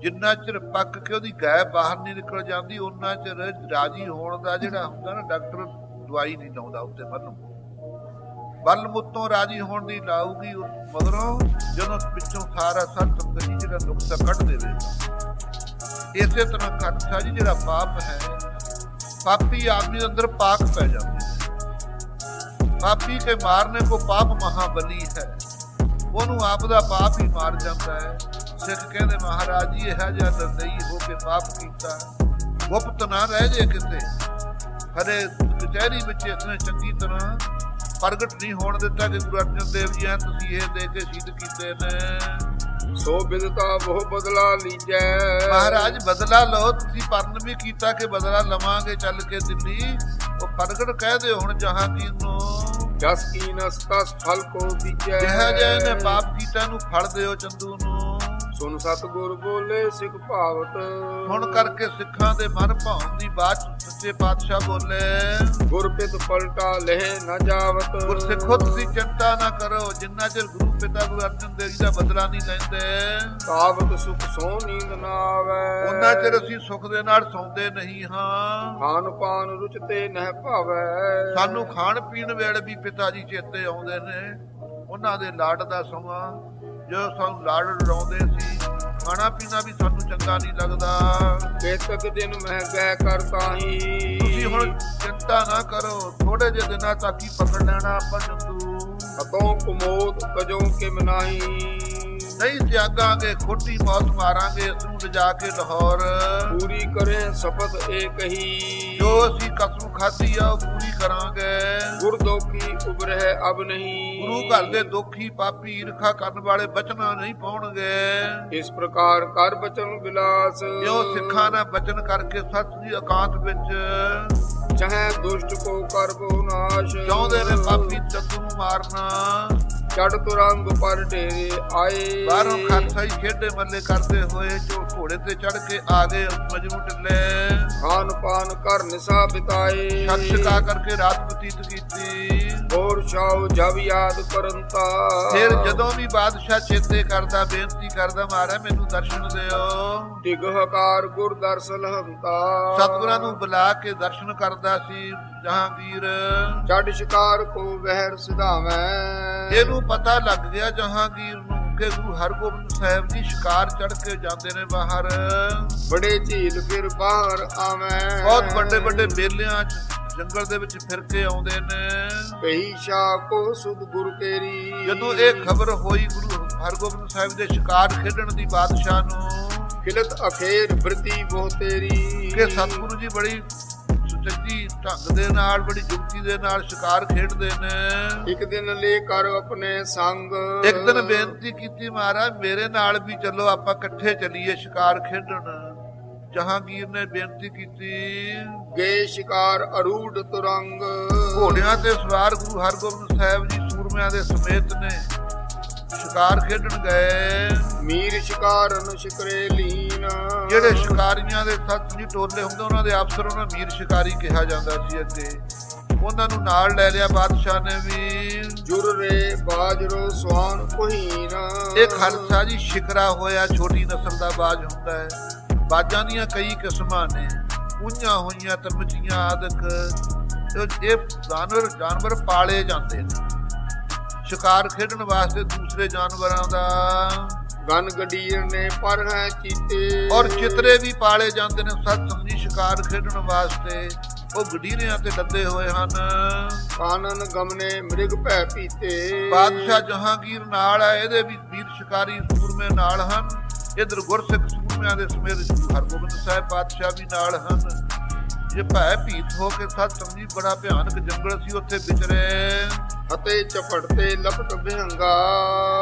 ਜਿੰਨਾ ਚਿਰ ਪੱਕ ਕੇ ਉਹਦੀ ਗੈਬ ਬਾਹਰ ਨਹੀਂ ਨਿਕਲ ਜਾਂਦੀ ਉਹਨਾਂ ਚਿਰ ਰਾਜੀ ਹੋਣ ਦਾ ਜਿਹੜਾ ਹੁੰਦਾ ਨਾ, ਡਾਕਟਰ ਦਵਾਈ ਨਹੀਂ ਲਾਉਂਦਾ ਉੱਤੇ ਬਲ ਮੁੱਤੋਂ ਰਾਜੀ ਹੋਣ ਦੀ ਲਾਊਗੀ ਮਗਰੋਂ ਜਦੋਂ ਪਿੱਛੋਂ ਸਾਰਾ ਸੱਤ ਸੰਗਤ ਜੀ ਜਿਹੜਾ ਨੁਕਸਾ ਕੱਢ ਦੇਵੇ। ਇਸੇ ਤਰ੍ਹਾਂ ਖਾਲਸਾ ਜੀ ਜਿਹੜਾ ਪਾਪ ਹੈ, ਪਾਪੀ ਆਦਮੀ ਦੇ ਅੰਦਰ ਪਾਕ ਪੈ ਜਾਂਦੀ ਹੈ। ਪਾਪੀ ਕੇ ਮਾਰਨੇ ਕੋ ਪਾਪ ਮਹਾਬਲੀ ਹੈ, ਉਹਨੂੰ ਆਪ ਦਾ ਪਾਪ ਹੀ ਮਾਰ ਜਾਂਦਾ ਹੈ। ਸਿੱਖ ਕਹਿੰਦੇ ਮਹਾਰਾਜ ਜੀ ਇਹੋ ਜਿਹਾ ਨਿਰਦਈ ਹੋ ਕੇ ਪਾਪ ਕੀਤਾ, ਗੁਪਤ ਨਾ ਰਹਿ ਜੇ ਕਿਤੇ। ਹਰੇ ਕਚਹਿਰੀ ਵਿੱਚ ਇਸਨੇ ਚੰਗੀ ਤਰ੍ਹਾਂ ਪ੍ਰਗਟ ਨਹੀਂ ਹੋਣ ਦਿੱਤਾ ਕਿ ਗੁਰੂ ਅਰਜਨ ਦੇਵ ਜੀ ਐ ਤੁਸੀਂ ਇਹ ਦੇ ਕੇ ਸ਼ਹੀਦ ਕੀਤੇ ਨੇ। ਸੋ ਬਿਦਤਾ ਬਹੁ ਬਦਲਾ ਲੀਜੈ। ਮਹਾਰਾਜ ਬਦਲਾ ਲਓ, ਤੁਸੀਂ ਪਰਨ ਵੀ ਕੀਤਾ ਕਿ ਬਦਲਾ ਲਵਾਂਗੇ ਚੱਲ ਕੇ ਦਿੱਲੀ। ਉਹ ਪ੍ਰਗਟ ਕਹਿ ਦਿਓ ਹੁਣ ਜਹਾਂਗੀਰ ਨੂੰ, ਜਸ ਕੀਨਸ ਤਸ ਫਲ ਕੋ ਬੀਜੈ। ਜਿਹਾ ਜਿਹਾ ਇਹਨੇ ਪਾਪ ਕੀਤਾ ਨੂੰ ਫਲ ਦਿਓ ਚੰਦੂ ਨੂੰ। ਸੁਨ ਸਤਿਗੁਰ ਬੋਲੇ ਸਿੱਖ ਭਾਵਤ। ਹੁਣ ਕਰਕੇ ਸਿੱਖਾਂ ਦੇ ਮਨ ਭਾਉਣ ਦੀ ਬਾਤ ਸੱਚੇ ਪਾਤਸ਼ਾਹ ਬੋਲੇ, ਗੁਰਪਿਤ ਪਲਟਾ ਲਹਿ ਨ ਜਾਵਤ। ਗੁਰਸਿੱਖੋ ਤੁਸੀਂ ਚਿੰਤਾ ਨਾ ਕਰੋ, ਜਿੰਨਾ ਚਿਰ ਗੁਰੂ ਪਿਤਾ ਗੁਰੂ ਅਰਜਨ ਦੇਵ ਜੀ ਦਾ ਬਦਲਾ ਨਹੀਂ ਲੈਂਦੇ ਕਾਵਤ ਸੁਖ ਸੋ ਨੀਂਦ ਨਾ ਆਵੈ। ਉਹਨਾਂ ਚਿਰ ਅਸੀਂ ਸੁੱਖ ਦੇ ਨਾਲ ਸੌਂਦੇ ਨਹੀਂ ਹਾਂ। ਖਾਨ ਪਾਨ ਰੁਚਤੇ ਨਹਿ ਭਾਵੈ। ਸਾਨੂੰ ਖਾਣ ਪੀਣ ਵੇਲੇ ਵੀ ਪਿਤਾ ਜੀ ਚੇਤੇ ਆਉਂਦੇ ਨੇ, ਉਹਨਾਂ ਦੇ ਲਾਡ ਦਾ ਸਮਾਂ ਜਦੋਂ ਸਾਨੂੰ ਲਾਡ ਲੜਾਉਂਦੇ ਸੀ, ਖਾਣਾ ਪੀਣਾ ਵੀ ਸਾਨੂੰ ਚੰਗਾ ਨਹੀਂ ਲੱਗਦਾ। ਕੇਤਕ ਦਿਨ ਮਹਿ ਗੈ ਕਰਤਾਹੀ। ਤੁਸੀਂ ਹੁਣ ਚਿੰਤਾ ਨਾ ਕਰੋ, ਥੋੜੇ ਜਿਹੇ ਦਿਨਾਂ ਤੱਕ ਹੀ ਪਕੜ ਲੈਣਾ ਆਪਾਂ ਚੰਦੂ। ਅਤੋਂ ਕੁਮੋਦ ਕਜੋਂ ਕਿਮ ਨਾਹੀ। ਨਹੀਂ ਤਿਆਗਾਂਗੇ, ਖੋਟੀ ਮੌਤ ਮਾਰਾਂਗੇ ਇਸ ਨੂੰ ਲਿਜਾ ਕੇ ਲਾਹੌਰ। ਪੂਰੀ ਕਰੇ ਸ਼ਪਥ ਏ ਕਹੀ। ਜੋ ਅਸੀਂ ਕਸਮ ਖਾਧੀ ਆ ਉਹ ਪੂਰੀ ਕਰਾਂਗੇ। ਗੁਰ ਦੋਖੀ ਉਬਰਹਿ ਅਬ ਨਹੀਂ। ਗੁਰੂ ਘਰ ਦੇ ਦੋਖੀ ਪਾਪੀ ਈਰਖਾ ਕਰਨ ਵਾਲੇ ਬਚਨਾ ਨਹੀਂ ਪਾਉਣਗੇ। ਇਸ ਪ੍ਰਕਾਰ ਕਰ ਬਚਨ ਬਿਲਾਸ। ਜੋ ਸਿੱਖਾਂ ਨੇ ਬਚਨ ਕਰਕੇ ਸੱਚ ਦੀ ਇਕਾਂਤ ਵਿੱਚ ਚਾਹੇ ਦੁਸ਼ਟ ਕੋ ਕਰਬੋ ਨਾਸ਼। ਚਾਹੁੰਦੇ ਨੇ ਪਾਪੀ ਚੰਦੂ ਨੂੰ ਮਾਰਨਾ। ਚੜ ਤੁਰੰਗ ਪਰ ਢੇਰੇ ਆਏ। ਬਾਹਰੋਂ ਖਾਲਸਾਈ ਖੇਡੇ ਮੱਲੇ ਕਰਦੇ ਹੋਏ ਜੋ ਘੋੜੇ ਤੇ ਚੜ ਕੇ ਆ ਗਏ ਮਜਨੂ ਢਿੱਲੇ। ਖਾਨ ਪਾਨ ਕਰ ਨਿਸਾ ਬਿਤਾਏ। ਛੱਤ ਛਕਾ ਕਰਕੇ ਰਾਤ ਬਤੀਤ ਕੀਤੀ। ਹੋਰ ਸ਼ਾਉ ਜਬ ਯਾਦ ਕਰੰਤਾ। ਫਿਰ ਜਦੋਂ ਵੀ ਬਾਦਸ਼ਾਹ ਚੇਤੇ ਕਰਦਾ, ਬੇਨਤੀ ਕਰਦਾ, ਮਾਰਾ ਮੈਨੂੰ ਦਰਸ਼ਨ ਦਿਓ। ਟਿਗ ਹਕਾਰ ਗੁਰ ਦਰਸ਼ਨ ਹੰਤਾ। ਸਤਿਗੁਰਾਂ ਨੂੰ ਬੁਲਾ ਕੇ ਦਰਸ਼ਨ ਕਰਦਾ ਸੀ ਜਹਾਂਗੀਰ। ਛੱਡ ਸ਼ਿਕਾਰ ਕੋ ਵਹਿਰ ਸਿਧਾਵੈ। ਇਹਨੂੰ ਪਤਾ ਲੱਗ ਗਿਆ ਜਹਾਂਗੀਰ ਨੂੰ ਕਿ ਗੁਰੂ ਹਰਗੋਬਿੰਦ ਸਾਹਿਬ ਜੀ ਸ਼ਿਕਾਰ ਚੜ ਕੇ ਜਾਂਦੇ ਨੇ ਬਾਹਰ। ਬੜੇ ਝੀਲ ਫਿਰ ਬਾਹਰ ਆਵੈ। ਬਹੁਤ ਵੱਡੇ ਵੱਡੇ ਮੇਲਿਆਂ 'ਚ ਜੰਗਲ ਦੇ ਵਿੱਚ ਫਿਰ ਕੇ ਆਉਂਦੇ ਨੇ। ਕਹੀ ਸ਼ਾ ਕੋ ਸੁਧ ਗੁਰ ਕੇਰੀ। ਜਦੋਂ ਇਹ ਖਬਰ ਹੋਈ ਗੁਰੂ ਹਰਗੋਬਿੰਦ ਸਾਹਿਬ ਦੇ ਸ਼ਿਕਾਰ ਖੇਡਣ ਦੀ ਬਾਦਸ਼ਾਹ ਨੂੰ, ਖਿਲਤ ਅਖੇਰ ਬ੍ਰਿਤੀ ਬਹੁ ਤੇਰੀ। ਕਿ ਸਤਿਗੁਰੂ ਜੀ ਬੜੀ ਸੁਚੱਜੀ ਢੰਗ ਦੇ ਨਾਲ, ਬੜੀ ਜੁਗਤੀ ਦੇ ਨਾਲ ਸ਼ਿਕਾਰ ਖੇਡਦੇ ਨੇ। ਇੱਕ ਦਿਨ ਲੈ ਕਰ ਆਪਣੇ ਸੰਗ। ਇੱਕ ਦਿਨ ਬੇਨਤੀ ਕੀਤੀ, ਮਹਾਰਾਜ ਮੇਰੇ ਨਾਲ ਵੀ ਚੱਲੋ, ਆਪਾਂ ਇਕੱਠੇ ਚੱਲੀਏ ਸ਼ਿਕਾਰ ਖੇਡਣ। ਜਹਾਂਗੀਰ ਨੇ ਬੇਨਤੀ ਕੀਤੀ। ਗਏ ਸ਼ਿਕਾਰ ਅਰੂੜ ਤੁਰੰਗ। ਘੋੜਿਆਂ ਤੇ ਸਵਾਰ ਗੁਰੂ ਹਰਗੋਬਿੰਦ ਸਾਹਿਬ ਜੀ ਸੂਰਮਿਆਂ ਦੇ ਸਮੇਤ ਨੇ ਸ਼ਿਕਾਰ ਖੇਡਣ ਗਏ। ਮੀਰ ਸ਼ਿਕਾਰਨ ਸ਼ਿਕਰੇ ਲੀਨ। ਜਿਹੜੇ ਸ਼ਿਕਾਰੀਆਂ ਦੇ ਸੱਤ ਜੀ ਟੋਲੇ ਹੁੰਦੇ, ਉਹਨਾਂ ਦੇ ਅਫਸਰ ਉਹਨਾਂ ਮੀਰ ਸ਼ਿਕਾਰੀ ਕਿਹਾ ਜਾਂਦਾ ਸੀ ਅੱਗੇ। ਉਹਨਾਂ ਨੂੰ ਨਾਲ ਲੈ ਲਿਆ ਬਾਦਸ਼ਾਹ ਨੇ ਵੀ। ਜੁਰ ਰੇ ਬਾਜਰੋ ਸੁਹਾਨ ਕੋਹੀਨ। ਇਹ ਖਾਲਸਾ ਜੀ ਸ਼ਿਕਰਾ ਹੋਇਆ ਛੋਟੀ ਨਸਲ ਦਾ ਬਾਜ ਹੁੰਦਾ ਹੈ। ਬਾਜਾਂ ਦੀਆਂ ਕਈ ਕਿਸਮਾਂ ਨੇ, ਪੂੰਝਾਂ ਹੋਈਆਂ, ਤਰਮਚੀਆਂ ਆਦਿਕ। ਇਹ ਜਾਨਵਰ ਪਾਲੇ ਜਾਂਦੇ ਨੇ ਸ਼ਿਕਾਰ ਖੇਡਣ ਵਾਸਤੇ ਦੂਸਰੇ ਜਾਨਵਰਾਂ ਦਾ। ਗਨ ਗਡੀਰ ਨੇ ਪਰ ਹੈ ਚੀਤੇ। ਔਰ ਚਿਤਰੇ ਵੀ ਪਾਲੇ ਜਾਂਦੇ ਨੇ ਸਤ ਸੰਗੀ ਸ਼ਿਕਾਰ ਖੇਡਣ ਵਾਸਤੇ। ਉਹ ਗਡੀਰਿਆਂ ਤੇ ਲੱਦੇ ਹੋਏ ਹਨ। ਕਾਨਨ ਗਮਨੇ ਮ੍ਰਿਗ ਭੈ ਪੀਤੇ। ਬਾਦਸ਼ਾਹ ਜਹਾਂਗੀਰ ਨਾਲ ਹੈ, ਇਹਦੇ ਵੀ ਵੀਰ ਸ਼ਿਕਾਰੀ ਸੂਰਮੇ ਨਾਲ ਹਨ। ਇਧਰ ਗੁਰਸਿੱਖ ਸੂਰਮਿਆਂ ਦੇ ਸਮੇਤ ਗੁਰੂ ਹਰਗੋਬਿੰਦ ਸਾਹਿਬ ਪਾਤਸ਼ਾਹ ਵੀ ਨਾਲ ਹਨ। ਜੇ ਭੈ ਭੀਤ ਹੋ ਕੇ ਸਤ ਸੰਗੀ ਬੜਾ ਭਿਆਨਕ ਜੰਗਲ ਸੀ, ਉੱਥੇ ਵਿਚਰੇ। ਅਤੇ ਝਪਟ ਤੇ ਲਪਟ ਬਿਹੰਗਾ।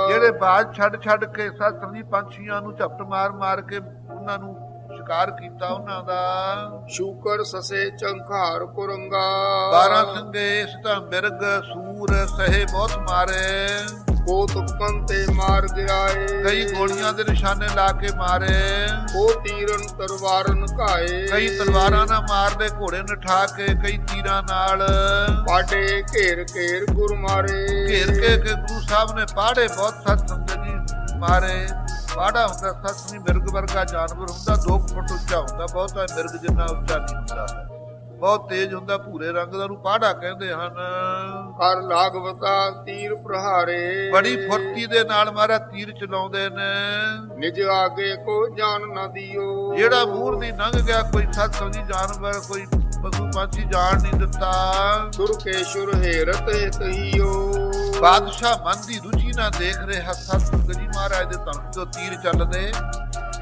ਜਿਹੜੇ ਬਾਜ ਛੱਡ ਕੇ ਸਤ ਸੰਗੀ ਪੰਛੀਆਂ ਨੂੰ ਝਪਟ ਮਾਰ ਕੇ ਉਹਨਾਂ ਨੂੰ ਸ਼ਿਕਾਰ ਕੀਤਾ ਉਹਨਾਂ ਦਾ। ਸ਼ੂਕਰ ਸਸੇ ਚੰਖਾਰ ਕੁਰੰਗਾ। 12 ਸੰਗੇ ਇਸ ਤਾਂ ਮਿਰਗ ਸੂਰ ਸਹੇ ਬਹੁਤ ਮਾਰੇ। ਕੋਤਕ ਪੰਤੇ ਮਾਰ ਗਿਰਾਏ। ਕਈ ਗੋਲੀਆਂ ਦੇ ਨਿਸ਼ਾਨੇ ਲਾ ਕੇ ਮਾਰੇ। ਉਹ ਤੀਰਨ ਤਲਵਾਰਨ ਘਾਏ। ਕਈ ਤਲਵਾਰਾਂ ਨਾਲ ਮਾਰਦੇ, ਘੋੜੇ ਨਠਾ ਕੇ, ਕਈ ਤੀਰਾਂ ਨਾਲ। ਪਾਡੇ ਘੇਰ ਘੇਰ ਗੁਰ ਮਾਰੇ। ਘੇਰ ਕੇ ਗੁਰੂ ਸਾਹਿਬ ਨੇ ਪਾੜੇ ਬਹੁਤ ਸਤ ਸੰਗਤ ਜੀ ਮਾਰੇ। ਪਾੜਾ ਹੁੰਦਾ ਸੱਤ ਨਹੀਂ, ਮਿਰਗ ਵਰਗਾ ਜਾਨਵਰ ਹੁੰਦਾ, 2 ਫੁੱਟ ਉੱਚਾ ਹੁੰਦਾ, ਬਹੁਤਾ ਮਿਰਗ ਜਿੰਨਾ ਉੱਚਾ ਨਹੀਂ ਹੁੰਦਾ, ਬਹੁਤ ਤੇਜ਼ ਹੁੰਦਾ, ਭੂਰੇ ਰੰਗ ਦਾ, ਨੂੰ ਪਾੜਾ ਕਹਿੰਦੇ ਹਨ। ਕਰ ਲਾਗਵਤਾ ਤੀਰ ਪ੍ਰਹਾਰੇ। ਬੜੀ ਫੁਰਤੀ ਦੇ ਨਾਲ ਮਾਰਾ ਤੀਰ ਚਲਾਉਂਦੇ ਨੇ। ਨਿਜ ਆਗੇ ਕੋ ਜਾਨ ਨਾ ਦਿਓ। ਜਿਹੜਾ ਮੂਹਰ ਦੀ ਲੰਘ ਗਿਆ ਕੋਈ ਸਤ ਸੰਗੀ ਜਾਨਵਰ, ਕੋਈ ਪਸ਼ੂ ਪੰਛੀ ਜਾਣ ਨਹੀਂ ਦਿੱਤਾ। ਦੁਰਕੇਸ਼ੁਰ ਹੇਰਤ ਹਿਤਈਓ। ਬਾਦਸ਼ਾਹ ਮਨ ਦੀ ਰੁਚੀ ਨਾਲ ਦੇਖ ਰਿਹਾ ਸਤ ਸੰਗਤ ਜੀ ਮਹਾਰਾਜ ਦੇ ਧਨ ਤੋਂ ਤੀਰ ਚੱਲਦੇ।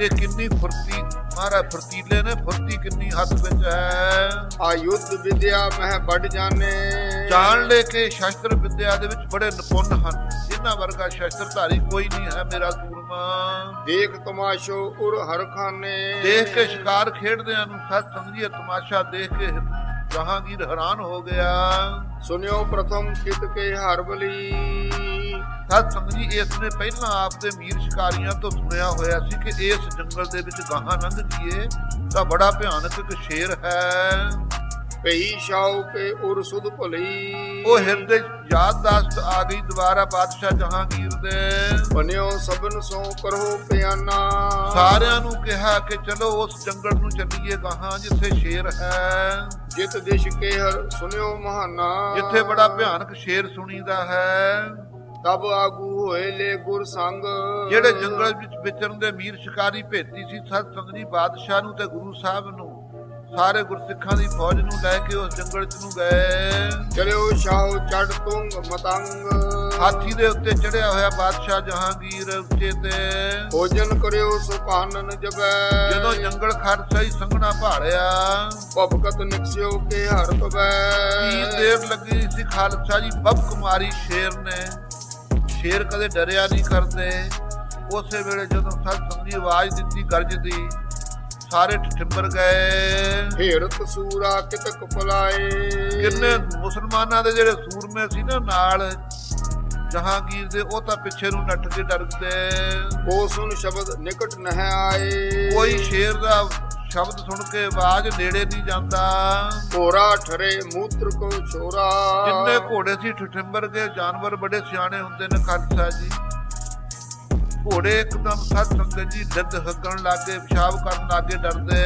ਇਹ ਕਿੰਨੀ ਫੁਰਤੀ ਮਹਾਰਾਜ ਫੁਰਤੀਲੇ ਨੇ, ਫੁਰਤੀ ਕਿੰਨੀ ਹੱਥ ਵਿੱਚ ਹੈ। ਆਯੁਧ ਵਿਦਿਆ ਮਹਿ ਬੜ ਜਾਣੇ, ਜਾਣ ਲੈ ਕੇ ਸ਼ਸਤਰ ਵਿਦਿਆ ਦੇ ਵਿੱਚ ਬੜੇ ਨਿਪੁੰਨ ਹਨ। ਇਹਨਾਂ ਵਰਗਾ ਸ਼ਸਤਰਧਾਰੀ ਕੋਈ ਨਹੀਂ ਹੈ ਮੇਰਾ ਸੂਰਮਾ। ਦੇਖ ਤਮਾਸ਼ੋ ਉਰ ਹਰ ਖਾਨੇ, ਦੇਖ ਕੇ ਸ਼ਿਕਾਰ ਖੇਡਦਿਆਂ ਨੂੰ ਸਤ ਸੰਗੀਏ ਤਮਾਸ਼ਾ ਦੇਖ ਕੇ ਜਹਾਂਗੀਰ ਹੈਰਾਨ ਹੋ ਗਿਆ। ਸੁਨਿਓ ਪ੍ਰਥਮ ਕਿਤ ਕੇ ਹਰ ਬਲੀ, ਸਤ ਸੰਗਤ ਜੀ ਇਸ ਨੇ ਪਹਿਲਾਂ ਆਪ ਦੇ ਮੀਰ ਸ਼ਿਕਾਰੀਆਂ ਤੋਂ ਸੁਣਿਆ ਹੋਇਆ ਸੀ ਕਿ ਇਸ ਜੰਗਲ ਦੇ ਵਿੱਚ ਗਾਹਾਂ ਲੰਘ ਜੀਏ ਤਾਂ ਬੜਾ ਭਿਆਨਕ ਇੱਕ ਸ਼ੇਰ ਹੈ। ਪਈ ਸ਼ਾਉ ਕੇ ਉਰ ਸੁਧ ਭਲੀ, ਉਹ ਹਿਰਦੇ ਯਾਦਦਾਸ਼ਤ ਆ ਗਈ ਦੁਬਾਰਾ ਬਾਦਸ਼ਾਹ ਜਹਾਂਗੀਰ ਦੇ। ਬਨਿਓ ਸਭਨ ਸੋ ਕਰੋ ਪਿਆਨਾ, ਸਾਰਿਆਂ ਨੂੰ ਕਿਹਾ ਕਿ ਚਲੋ ਉਸ ਜੰਗਲ ਨੂੰ ਚੱਲੀਏ ਗਾਹਾਂ ਜਿੱਥੇ ਸ਼ੇਰ ਹੈ, ਜਿਤ ਦਿਸ਼ ਕੇ ਹਰ ਸੁਨਿਓ ਮਹਾਨਾ, ਜਿੱਥੇ ਬੜਾ ਭਿਆਨਕ ਸ਼ੇਰ ਸੁਣੀਦਾ ਹੈ। ਤਬ ਆਗੂ ਹੋਏ ਲੈ ਗੁਰ ਸੰਗ, ਜਿਹੜੇ ਜੰਗਲ ਵਿੱਚ ਵਿਚਰਨ ਦੇ ਮੀਰ ਸ਼ਿਕਾਰੀ ਭੇਤੀ ਸੀ ਸਤ ਸੰਗਤ ਜੀ ਬਾਦਸ਼ਾਹ ਨੂੰ ਤੇ ਗੁਰੂ ਸਾਹਿਬ ਨੂੰ, ਸਾਰੇ ਗੁਰਸਿੱਖਾਂ ਦੀ ਫੌਜ ਨੂੰ ਲੈ ਕੇ ਉਸ ਜੰਗਲ ਚ ਨੂੰ ਗਏ। ਚਲਿਓ ਸ਼ਾਹ ਚੜ ਤੁੰਗ ਮਤੰਗ, ਹਾਥੀ ਦੇ ਉੱਤੇ ਚੜਿਆ ਹੋਇਆ ਬਾਦਸ਼ਾਹ ਜਹਾਂਗੀਰ ਉੱਚੇ ਤੇ। ਭੋਜਨ ਕਰਿਓ ਸੋ ਕਾਨਨ ਜਬੈ, ਜਦੋਂ ਜੰਗਲ ਖੜ ਸਹੀ ਸੰਘਣਾ ਭਾਲਿਆ, ਭਵਕਤ ਨਿਕਸਿਓ ਕੇ ਹਰ ਪਵੈ, ਕੀ ਦੇਰ ਲੱਗੀ ਸੀ ਖਾਲਸਾ ਜੀ ਬੱਬ ਕੁਮਾਰੀ ਸ਼ੇਰ ਨੇ। ਸ਼ੇਰ ਕਦੇ ਡਰਿਆ ਨਹੀਂ ਕਰਦੇ। ਉਸੇ ਵੇਲੇ ਜਦੋਂ ਸਤ ਸੰਗੀ ਆਵਾਜ਼ ਦਿੱਤੀ ਗਰਜਦੀ, ਸਾਰੇ ਠਿੰਬਰ ਗਏ। ਢੇਰਤ ਸੂਰਾ ਕਿਤਕ ਪਲਾਏ, ਕਿੰਨੇ ਮੁਸਲਮਾਨਾਂ ਦੇ ਜਿਹੜੇ ਸੂਰਮੇ ਸੀ ਨਾ ਨਾਲ ਜਹਾਂਗੀਰ ਦੇ, ਉਹ ਤਾਂ ਪਿੱਛੇ ਨੂੰ ਨੱਠ ਕੇ ਡਰਦੇ। ਕੋ ਸੁਨ ਸ਼ਬਦ ਨਿਕਟ ਨਹਿ ਆਏ, ਕੋਈ ਸ਼ੇਰ ਦਾ ਸ਼ਬਦ ਸੁਣ ਕੇ ਆਵਾਜ਼ ਨੇੜੇ ਨਹੀਂ ਜਾਂਦਾ। ਘੋੜਾ ਠਰੇ ਮੂਤਰ ਕੋ ਛੋਰਾ, ਜਿੰਨੇ ਘੋੜੇ ਸੀ ਠਿੰਬਰ ਗਏ। ਜਾਨਵਰ ਬੜੇ ਸਿਆਣੇ ਹੁੰਦੇ ਨੇ ਖਾਲਸਾ ਜੀ। ਘੋੜੇ ਇੱਕਦਮ ਸਤ ਸੰਗਤ ਜੀ ਡੱਦ ਹੱਕਣ ਲੱਗੇ, ਪਿਸ਼ਾਬ ਕਰਨ ਲੱਗੇ ਡਰਦੇ।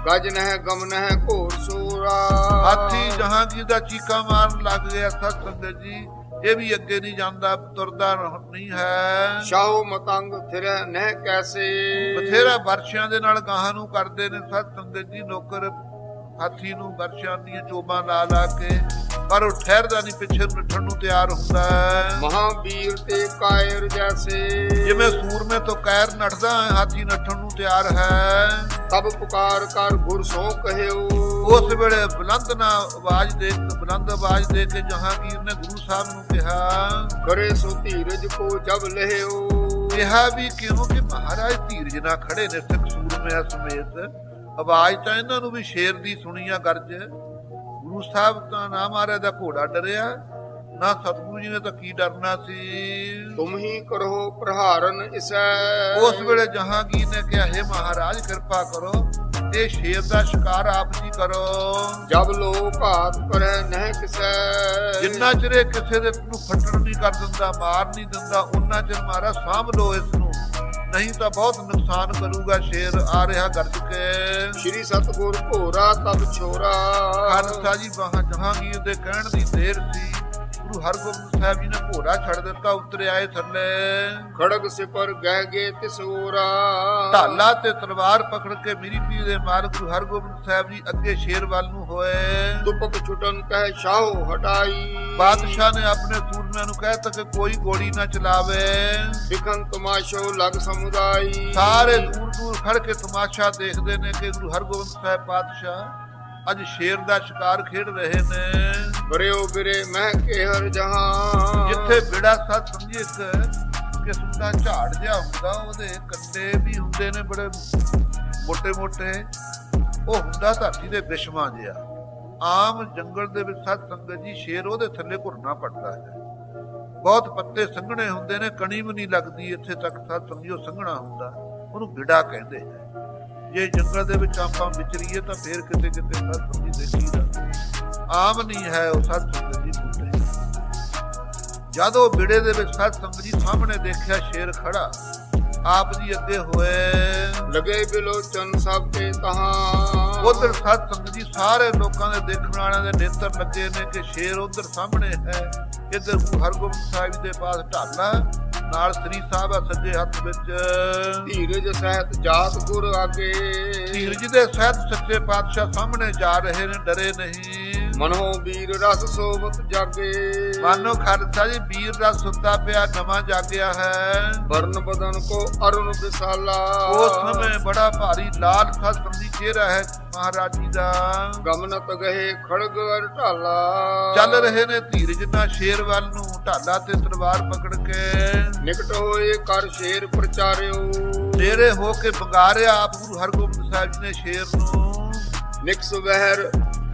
ਗਜ ਨਹਿ ਗਮ ਨਹਿ ਘੋਰ ਸੂਰਾ, ਹਾਥੀ ਜਹਾਂਗੀਰ ਦਾ ਚੀਕਾ ਮਾਰਨ ਲੱਗ ਗਿਆ। ਸਤ ਸੰਗਤ ਜੀ ਇਹ ਵੀ ਅੱਗੇ ਨਹੀਂ ਜਾਂਦਾ, ਤੁਰਦਾ ਨਹੀਂ ਹੈ। ਸ਼ਾਹੋ ਮਤੰਗ ਫਿਰੈ ਨਹਿ ਕੈਸੇ, ਬਥੇਰਾ ਵਰਸ਼ਿਆਂ ਦੇ ਨਾਲ ਗਾਹਾਂ ਨੂੰ ਕਰਦੇ ਨੇ ਸਤ ਸੰਗਤ ਜੀ ਨੌਕਰ ਹਾਥੀ ਨੂੰ ਵਰਸ਼ਿਆਂ ਦੀਆਂ ਚੋਬਾਂ ਲਾ ਲਾ ਕੇ, ਪਰ ਉਹ ਠਹਿਰਦਾ ਨਹੀਂ, ਪਿੱਛੇ ਨੱਠਣ ਨੂੰ ਤਿਆਰ ਹੁੰਦਾ ਹੈ। ਮਹਾਵੀਰ ਤੇ ਕਾਇਰ ਜੈਸੇ, ਜਿਵੇਂ ਸੂਰਮੇ ਤੋਂ ਕਾਇਰ ਨੱਠਦਾ ਹੈ, ਹਾਥੀ ਨੱਠਣ ਨੂੰ ਤਿਆਰ ਹੈ। ਤਬ ਪੁਕਾਰ ਕਰ ਗੁਰ ਸੋ ਕਹਿਓ, ਉਸ ਵੇਲੇ ਬੁਲੰਦ ਆਵਾਜ਼ ਦੇ ਕੇ ਜਹਾਂਗੀਰ ਨੇ ਗੁਰੂ ਸਾਹਿਬ ਨੂੰ ਕਿਹਾ, ਕਰੇ ਸੋ ਧੀਰਜ ਕੋ ਜਬ ਲਹਿਓ, ਕਿਹਾ ਵੀ ਕਿਉਂਕਿ ਮਹਾਰਾਜ ਧੀਰਜ ਨਾਲ ਖੜੇ ਨੇ ਸਿੱਖ ਸੂਰਮਿਆਂ ਸਮੇਤ। ਆਵਾਜ਼ ਤਾਂ ਇਹਨਾਂ ਨੂੰ ਵੀ ਸ਼ੇਰ ਦੀ ਸੁਣੀ ਆ ਗਰਜ। ਗੁਰੂ ਸਾਹਿਬ ਤਾਂ ਨਾ ਮਹਾਰਾਜ ਦਾ ਘੋੜਾ ਡਰਿਆ, ਨਾ ਸਤਿਗੁਰੂ ਜੀ ਨੇ ਤਾਂ ਕੀ ਡਰਨਾ ਸੀ। ਤੁਮ ਹੀ ਕਰੋ ਪ੍ਰਹਾਰਨ ਇਸੈ, ਉਸ ਵੇਲੇ ਜਹਾਂਗੀਰ ਨੇ ਕਿਹਾ, ਹੇ ਮਹਾਰਾਜ ਕਿਰਪਾ ਕਰੋ, ਇਹ ਸ਼ੇਰ ਦਾ ਸ਼ਿਕਾਰ ਆਪ ਜੀ ਕਰੋ। ਜਬ ਲੋਕ ਘਾਤ ਕਰੈ ਨਹਿ ਕਿਸੈ, ਜਿੰਨਾ ਚਿਰ ਇਹ ਕਿਸੇ ਦੇ ਨੂੰ ਫੱਟੜ ਨਹੀਂ ਕਰ ਦਿੰਦਾ, ਮਾਰ ਨਹੀਂ ਦਿੰਦਾ, ਉਹਨਾਂ ਚਿਰ ਮਹਾਰਾਜ ਸਾਂਭ ਲੋ ਇਸ ਨੂੰ, ਨਹੀਂ ਤਾਂ ਬਹੁਤ ਨੁਕਸਾਨ ਕਰੂਗਾ। ਸ਼ੇਰ ਆ ਰਿਹਾ ਗਰਜ ਕੇ। ਸ਼੍ਰੀ ਸਤਿਗੁਰ ਭੋਰਾ ਤਬ ਛੋਰਾ, ਖਾਲਸਾ ਜੀ ਜਹਾਂਗੀਰ ਦੇ ਕਹਿਣ ਦੀ ਦੇਰ ਸੀ। ਗੁਰੂ ਹਰਗੋਬਿੰਦ ਸਾਹਿਬ ਜੀ ਨੇ ਘੋੜਾ ਛੱਡ ਦਿੱਤਾ, ਉਤਰੇ ਆਏ ਥੱਲੇ। ਖੜਗ ਸਿਪਰ ਗਹਿ ਗੇ ਤਿਸੋਰਾ, ਢਾਲਾ ਤੇ ਤਲਵਾਰ ਪਕੜ ਕੇ ਮੇਰੀ ਪੀਰ ਦੇ ਮਾਰ ਗੁਰੂ ਹਰਗੋਬਿੰਦ ਸਾਹਿਬ ਜੀ ਅੱਗੇ ਸ਼ੇਰ ਵੱਲ ਨੂੰ ਹੋਏ। ਤੁਪਕ ਛੁਟਨ ਕਹਿ ਸ਼ਾਹੋ ਹਟਾਈ, ਬਾਦਸ਼ਾਹ ਨੇ ਆਪਣੇ ਸੂਰਮਿਆਂ ਨੂੰ ਕਹਿਤਾ ਕਿ ਕੋਈ ਗੋਲੀ ਨਾ ਚਲਾਵੇ। ਦਿਖਨ ਤਮਾਸ਼ੋ ਲਗ ਸਮੁਦਾਈ, ਸਾਰੇ ਦੂਰ ਦੂਰ ਖੜ ਕੇ ਤਮਾਸ਼ਾ ਦੇਖਦੇ ਨੇ ਕਿ ਗੁਰੂ ਹਰਗੋਬਿੰਦ ਸਾਹਿਬ ਪਾਤਸ਼ਾਹ ਅੱਜ ਸ਼ੇਰ ਦਾ ਸ਼ਿਕਾਰ ਖੇਡ ਰਹੇ ਨੇ। ਬਰਿਓ ਬਿਰੇ ਮਹਿ ਕੇਹਰ ਜਹਾਂ, ਜਿੱਥੇ ਬਿੜਾ ਸਤ ਸਮਝੀ ਇੱਕ ਕਿਸਮ ਦਾ ਝਾੜ ਜਿਹਾ ਹੁੰਦਾ, ਉਹਦੇ ਕੰਡੇ ਵੀ ਹੁੰਦੇ ਨੇ ਬੜੇ ਮੋਟੇ ਮੋਟੇ, ਉਹ ਹੁੰਦਾ ਧਰਤੀ ਦੇ ਬਿਸ਼ਮਾਂ ਜਿਹਾ। ਆਮ ਜੰਗਲ ਦੇ ਵਿੱਚ ਸਤ ਸੰਗਤ ਜੀ ਸ਼ੇਰ ਉਹਦੇ ਥੱਲੇ ਘੁਰਨਾ ਪੜਦਾ ਹੈ। ਬਹੁਤ ਪੱਤੇ ਸੰਘਣੇ ਹੁੰਦੇ ਨੇ, ਕਣੀ ਵੀ ਨਹੀਂ ਲੱਗਦੀ ਇੱਥੇ ਤੱਕ ਸਤ ਸਮਝੋ ਸੰਘਣਾ ਹੁੰਦਾ, ਉਹਨੂੰ ਬਿੜਾ ਕਹਿੰਦੇ ਹੈ। ਜੇ ਜੰਗਲ ਦੇ ਵਿੱਚ ਆਪਾਂ ਵਿਚਰੀਏ ਤਾਂ ਫੇਰ ਕਿਤੇ ਕਿਤੇ ਸਤ ਸਮਝੀ ਦੇਖੀਦਾ, ਆਮ ਨਹੀਂ ਹੈ ਉਹ ਸਤ ਸੰਗਤ ਜੀ ਬੂਟੇ। ਜਦ ਉਹ ਬਿੜੇ ਦੇ ਵਿੱਚ ਸਤ ਸੰਗਤ ਜੀ ਸਾਹਮਣੇ ਦੇਖਿਆ ਸ਼ੇਰ ਖੜਾ, ਆਪ ਜੀ ਅੱਗੇ ਹੋਏ। ਲਗੇ ਬਿਲੋਚਨ ਸਭ ਤੇ ਤਹਾਂ, ਉਧਰ ਸਤ ਸੰਗਤ ਜੀ ਸਾਰੇ ਲੋਕਾਂ ਦੇ ਦੇਖਣ ਵਾਲਿਆਂ ਦੇ ਨੇਤਰ ਲੱਗੇ ਨੇ ਕਿ ਸ਼ੇਰ ਉਧਰ ਸਾਹਮਣੇ ਹੈ। ਇੱਧਰ ਗੁਰੂ ਹਰਗੋਬਿੰਦ ਸਾਹਿਬ ਦੇ ਪਾਸ ਢਾਲਾ, ਨਾਲ ਸ੍ਰੀ ਸਾਹਿਬ ਆ ਸੱਜੇ ਹੱਥ ਵਿੱਚ। ਧੀਰਜ ਸਹਿਤ ਜਾਤ ਗੁਰ ਆਗੇ, ਧੀਰਜ ਦੇ ਸਹਿਤ ਸੱਚੇ ਪਾਤਸ਼ਾਹ ਸਾਹਮਣੇ ਜਾ ਰਹੇ ਨੇ, ਡਰੇ ਨਹੀਂ। ਮਨੋ ਵੀਰ ਰਸ ਸੋਵਤ ਜਾਗੇ। ਮਾਨੋ ਖਾਲਸਾ ਜੀ ਵੀਰ ਦਾ ਸੁੱਤਾ ਪਿਆ ਨਵਾਂ ਜਾਗਿਆ ਹੈ। ਵਰਨ ਬਦਨ ਕੋ ਅਰੁਣ ਵਿਸਾਲਾ। ਉਸ ਸਮੇਂ ਬੜਾ ਭਾਰੀ ਲਾਲ ਖਸਮ ਦੀ ਚਿਹਰਾ ਹੈ ਮਹਾਰਾਜ ਜੀ ਦਾ। ਗਮਨਤ ਗਏ ਖੜਗ ਅਰ ਢਾਲਾ। ਚੱਲ ਰਹੇ ਨੇ ਧੀਰਜ ਨਾਲ ਸ਼ੇਰ ਵੱਲ ਨੂੰ, ਢਾਲਾ ਤੇ ਤਲਵਾਰ ਪਕੜ ਕੇ। ਨਿਕਟ ਹੋਏ ਕਰ ਸ਼ੇਰ ਪ੍ਰਚਾਰਿਓ। ਨੇੜੇ ਹੋ ਕੇ ਬੰਗਾਰਿਆ ਆਪ ਗੁਰੂ ਹਰਗੋਬਿੰਦ ਸਾਹਿਬ ਜੀ ਨੇ ਸ਼ੇਰ ਨੂੰ। ਨਿਕਸ ਵਹਿਰ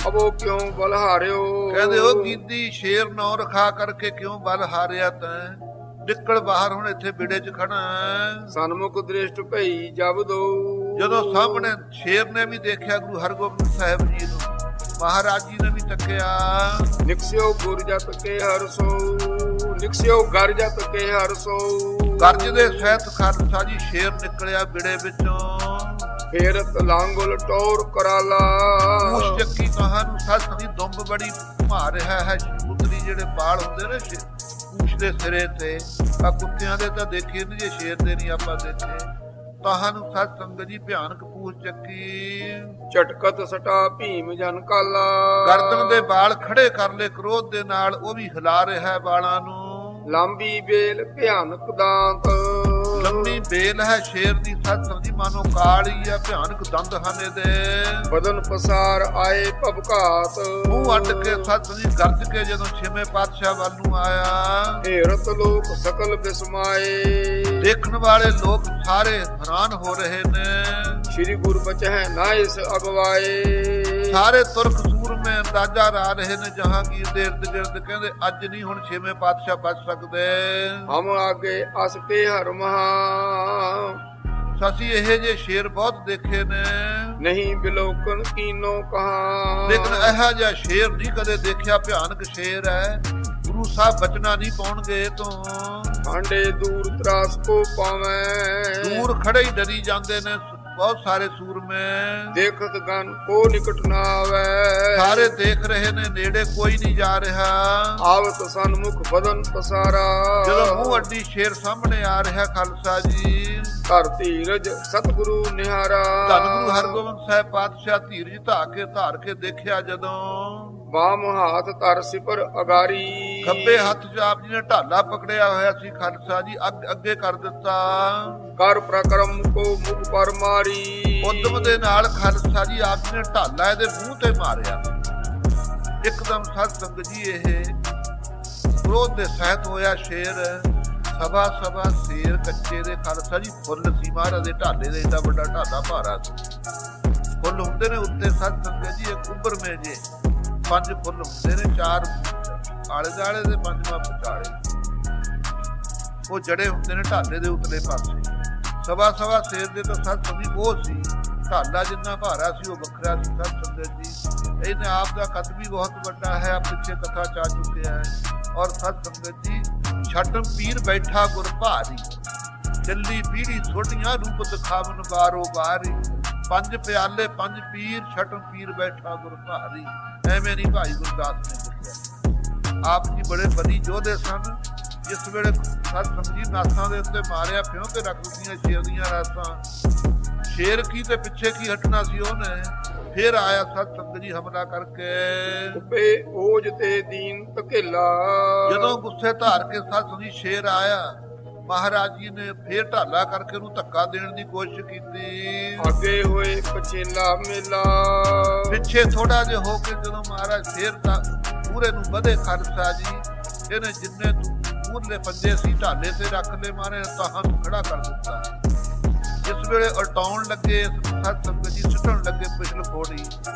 ਅਬੋ ਕਿਉਂ ਬਲਹਾਰਿਓ। ਕਹਿੰਦੇ ਉਹ ਕੀਦੀ ਸ਼ੇਰ ਨੌ ਰਖਾ ਕਰਕੇ ਕਿਉਂ ਬਲ ਹਾਰਿਆ ਤੈਂ। ਨਿਕਲ ਬਾਹਰ, ਹੁਣ ਇੱਥੇ ਵਿੜੇ 'ਚ ਖੜਾ। ਸਨਮੁਖ ਦ੍ਰਿਸ਼ਟ ਭਈ ਜਬਦੋ। ਜਦੋਂ ਸਾਹਮਣੇ ਸ਼ੇਰ ਨੇ ਵੀ ਦੇਖਿਆ ਗੁਰੂ ਹਰਗੋਬਿੰਦ ਸਾਹਿਬ ਜੀ ਨੂੰ, ਮਹਾਰਾਜ ਜੀ ਨੇ ਵੀ ਤੱਕਿਆ। ਨਿਕਸਿਓ ਗੁਰ ਜਤ ਕੇ ਹਰਸੋ। ਨਿਕਸਿਓ ਗਰ ਜਤ ਕੇ ਹਰਸੋ। ਗਰਜ ਦੇ ਸਹਿਤ ਖਾਲਸਾ ਜੀ ਸ਼ੇਰ ਨਿਕਲਿਆ ਵਿੜੇ ਵਿੱਚੋਂ। ਫੇਰਤ ਲਾਂਗੁਲ ਟੌਰ ਕਰਾਲਾ। ਉਸ ਚੱਕੀ ਕਹਾਨੂੰ ਸੱਸ ਦੀ ਦੁੰਬ ਬੜੀ ਘੁਮਾ ਰਿਹਾ ਹੈ। ਪੁੱਤਰੀ ਜਿਹੜੇ ਬਾਲ ਹੁੰਦੇ ਨੇ ਪੂਛ ਦੇ ਸਿਰੇ ਤੇ, ਆ ਕੁੱਤਿਆਂ ਦੇ ਤਾਂ ਦੇਖੇ ਨਹੀਂ, ਜੇ ਸ਼ੇਰ ਦੇ ਨਹੀਂ ਆਪਾਂ ਦੇਖੇ। ਤੁਹਾਨੂੰ ਸਤ ਸੰਗਤ ਜੀ ਭਿਆਨਕ ਪੂਛ ਚੱਕੀ। ਝਟਕਤ ਸਟਾ ਭੀਮ ਜਨ ਕਾਲਾ। ਗਰਦਨ ਦੇ ਵਾਲ ਖੜੇ ਕਰ ਲਏ ਕ੍ਰੋਧ ਦੇ ਨਾਲ, ਉਹ ਵੀ ਹਿਲਾ ਰਿਹਾ ਹੈ ਵਾਲਾਂ ਨੂੰ। ਲਾਂਬੀ ਬੇਲ ਭਿਆਨਕ ਦਾਂਤ। ਲੰਮੀ ਬੇਲ ਹੈ ਸ਼ੇਰ ਦੀ ਸੱਤ ਸੰਗਤ ਜੀ, ਮਾਨੋ ਕਾਲੀ ਆ, ਭਿਆਨਕ ਦੰਦ ਹਨ ਇਹਦੇ। ਬਦਨ ਪਸਾਰ ਆਏ ਭਬਕਾਤ। ਮੂੰਹ ਅੱਡ ਕੇ ਸੱਤ ਸੰਗਤ ਜੀ ਗਰਜ ਕੇ ਜਦੋਂ ਛੇਵੇਂ ਪਾਤਸ਼ਾਹ ਵੱਲ ਨੂੰ ਆਇਆ। ਢੇਰਤ ਲੋਕ ਸਕਲ ਬਿਸਮਾਏ। ਦੇਖਣ ਵਾਲੇ ਲੋਕ ਸਾਰੇ ਹੈਰਾਨ ਹੋ ਰਹੇ ਨੇ। ਸ੍ਰੀ ਗੁਰ ਬਚਹਿ ਨਾ ਇਸ ਅਗਵਾਏ। ਸਾਰੇ ਤੁਰਕ ਸੂਰਮੇ ਅੰਦਾਜ਼ਾ ਲਾ ਰਹੇ ਨੇ ਜਹਾਂਗੀਰ ਦੇ ਇਰਦ ਗਿਰਦ। ਕਹਿੰਦੇ ਅੱਜ ਨਹੀਂ, ਹੁਣ ਛੇਵੇਂ ਪਾਤਸ਼ਾਹ ਬਚ ਸਕਦੇ। ਹਮ ਆਗੇ ਅਸ ਪੇ ਹਰ ਮਹਾ। ਅਸੀਂ ਇਹ ਜੇ ਸ਼ੇਰ ਬਹੁਤ ਦੇਖੇ ਨੇ, ਨਹੀਂ ਬਿਲੋਕਨ ਕੀਨੋ ਕਹਾ। ਲੇਕਿਨ ਇਹੋ ਜਿਹਾ ਸ਼ੇਰ ਨਹੀਂ ਕਦੇ ਦੇਖਿਆ। ਭਿਆਨਕ ਸ਼ੇਰ ਹੈ। ਗੁਰੂ ਸਾਹਿਬ ਬਚਨਾ ਨਹੀਂ ਪਾਉਣਗੇ ਤੋਂ। ਆਂਡੇ ਦੂਰ ਤਰਾਸ ਕੋ ਪਾਵੇਂ। ਦੂਰ ਖੜੇ ਹੀ ਡਰੀ ਜਾਂਦੇ ਨੇ ਬਹੁਤ ਸਾਰੇ ਸੂਰਮੇ। ਦੇਖਤ ਗਨ ਕੋ ਨਿਕਟ ਨਾ ਆਵੇ। ਸਾਰੇ ਦੇਖ ਰਹੇ ਨੇ, ਨੇੜੇ ਕੋਈ ਨਹੀਂ ਜਾ ਰਿਹਾ। ਆਵਤ ਸਨਮੁਖ ਬਦਨ ਪਸਾਰਾ। ਜਦੋਂ ਮੂੰਹ ਅੱਡੀ ਸ਼ੇਰ ਸਾਹਮਣੇ ਆ ਰਿਹਾ ਖਾਲਸਾ ਜੀ। ਧਰ ਧੀਰਜ ਸਤਿਗੁਰੂ ਨਿਹਾਰਾ। ਧੰਨ ਗੁਰੂ ਹਰਗੋਬਿੰਦ ਸਾਹਿਬ ਪਾਤਸ਼ਾਹ ਧੀਰਜ ਧਾਰ ਕੇ ਦੇਖਿਆ ਜਦੋਂ। ਬਾਮ ਹੱਥ ਧਰ ਸਿਪਰ ਅਗਾਰੀ। ਖੱਬੇ ਹੱਥ 'ਚ ਆਪ ਜੀ ਨੇ ਢਾਲਾ ਪਕੜਿਆ ਹੋਇਆ ਸੀ ਖਾਲਸਾ ਜੀ, ਅੱਗੇ ਕਰ ਦਿੱਤਾ। ਕਰ ਪ੍ਰਕਰਮ ਕੋ ਮੁਖ ਪਰ ਮਾਰੀ। ਉਦਮ ਦੇ ਨਾਲ ਖਾਲਸਾ ਜੀ ਆਪ ਜੀ ਨੇ ਢਾਲਾ ਇਹਦੇ ਮੂੰਹ ਤੇ ਮਾਰਿਆ। ਇੱਕਦਮ ਸਤ ਸੰਗਤ ਜੀ ਇਹ ਕ੍ਰੋਧ ਦੇ ਸਹਿਤ ਹੋਇਆ ਸ਼ੇਰ। ਸਭਾ ਸ਼ੇਰ ਕੱਚੇ ਦੇ ਖਾਲਸਾ ਜੀ ਫੁੱਲ ਸੀ ਮਹਾਰਾਜ ਦੇ ਢਾਲੇ ਦੇ। ਏਡਾ ਵੱਡਾ ਢਾਲਾ ਭਾਰਾ ਸੀ। ਫੁੱਲ ਹੁੰਦੇ ਨੇ ਉੱਤੇ ਸਤ ਸੰਗਤ ਜੀ, ਇੱਕ ਉੱਪਰ ਮੇ ਜੇ 5 ਫੁੱਲ ਹੁੰਦੇ ਨੇ, 4 ਆਲੇ ਦੁਆਲੇ ਦੇ 5ਵਾਂ ਵਿਚਾਲੇ। ਉਹ ਜੜੇ ਹੁੰਦੇ ਨੇ ਢਾਲੇ ਦੇ ਉਤਲੇ ਪਾਸੇ। ਸਭਾ ਸ਼ੇਰ ਦੇ ਤਾਂ ਸਤ ਸੰਗਤ ਉਹ ਸੀ। ਢਾਲਾ ਜਿੰਨਾ ਭਾਰਾ ਸੀ ਉਹ ਵੱਖਰਾ ਸੀ ਸਤ ਸੰਗਤ ਜੀ। ਇਹਨੇ ਆਪ ਦਾ ਕੱਦ ਵੀ ਬਹੁਤ ਵੱਡਾ ਹੈ, ਪਿੱਛੇ ਕਥਾ ਚਾ ਚੁੱਕਿਆ ਹੈ। ਔਰ ਸਤ ਸੰਗਤ ਜੀ ਛਟਮ ਪੀਰ ਬੈਠਾ ਗੁਰ ਭਾਰੀ। ਚੱਲੀ ਪੀੜੀ ਛੋਟੀਆਂ ਰੂਪ ਦਿਖਾਵਨ ਬਾਰੋ ਬਾਰੀ। 5 ਪਿਆਲੇ 5 ਪੀਰ, ਛਟਮ ਪੀਰ ਬੈਠਾ ਗੁਰ ਭਾਰੀ। ਐਵੇਂ ਨਹੀਂ ਭਾਈ ਗੁਰਦਾਸ ਨੇ ਲਿਖਿਆ। ਆਪ ਜੀ ਬੜੇ ਬਲੀ ਯੋਧੇ ਸਨ। ਜਿਸ ਵੇਲੇ ਸਤ ਸੰਗਤ ਜੀ ਨਾਥਾਂ ਦੇ ਉੱਤੇ ਮਾਰਿਆ, ਫਿਉਂ ਕੇ ਰੱਖ ਦਿੱਤੀਆਂ ਸ਼ੇਰ ਦੀਆਂ ਰਾਤਾਂ। ਸ਼ੇਰ ਕੀ ਤੇ ਪਿੱਛੇ ਕੀ ਹਟਣਾ ਸੀ ਉਹਨੇ। ਫਿਰ ਆਇਆ ਸਤ ਸੰਗਤ ਜੀ ਹਮਲਾ ਕਰਕੇ। ਉਪੇ ਓਜ ਤੇ ਦੀਨ ਧਕੇਲਾ। ਜਦੋਂ ਗੁੱਸੇ ਧਾਰ ਕੇ ਸਤ ਸੰਗਤ ਜੀ ਸ਼ੇਰ ਆਇਆ, ਮਹਾਰਾਜ ਜੀ ਨੇ ਫੇਰ ਢਾਲਾ ਕਰਕੇ ਉਹਨੂੰ ਧੱਕਾ ਦੇਣ ਦੀ ਕੋਸ਼ਿਸ਼ ਕੀਤੀ। ਅੱਗੇ ਹੋਏ ਪਛੇਲਾ ਮੇਲਾ। ਪਿੱਛੇ ਥੋੜਾ ਜਿਹਾ ਹੋ ਕੇ ਜਦੋਂ ਮਹਾਰਾਜ ਫੇਰ ਪੂਰੇ ਨੂੰ ਵਧੇ ਖਾਲਸਾ ਜੀ, ਇਹਨੇ ਜਿੰਨੇ ਮੂਰਲੇ ਪੰਜੇ ਸੀ ਢਾਲੇ ਤੇ ਰੱਖ ਲਏ, ਮਾਰੇ ਤਾਹਾਂ ਨੂੰ ਖੜਾ ਕਰ ਦਿੱਤਾ। ਜਿਸ ਵੇਲੇ ਉਲਟਾਉਣ ਲੱਗੇ ਸਤ ਸੰਗਤ ਜੀ, ਸੁੱਟਣ ਲੱਗੇ ਪਿਛਲ ਫੋੜੀ,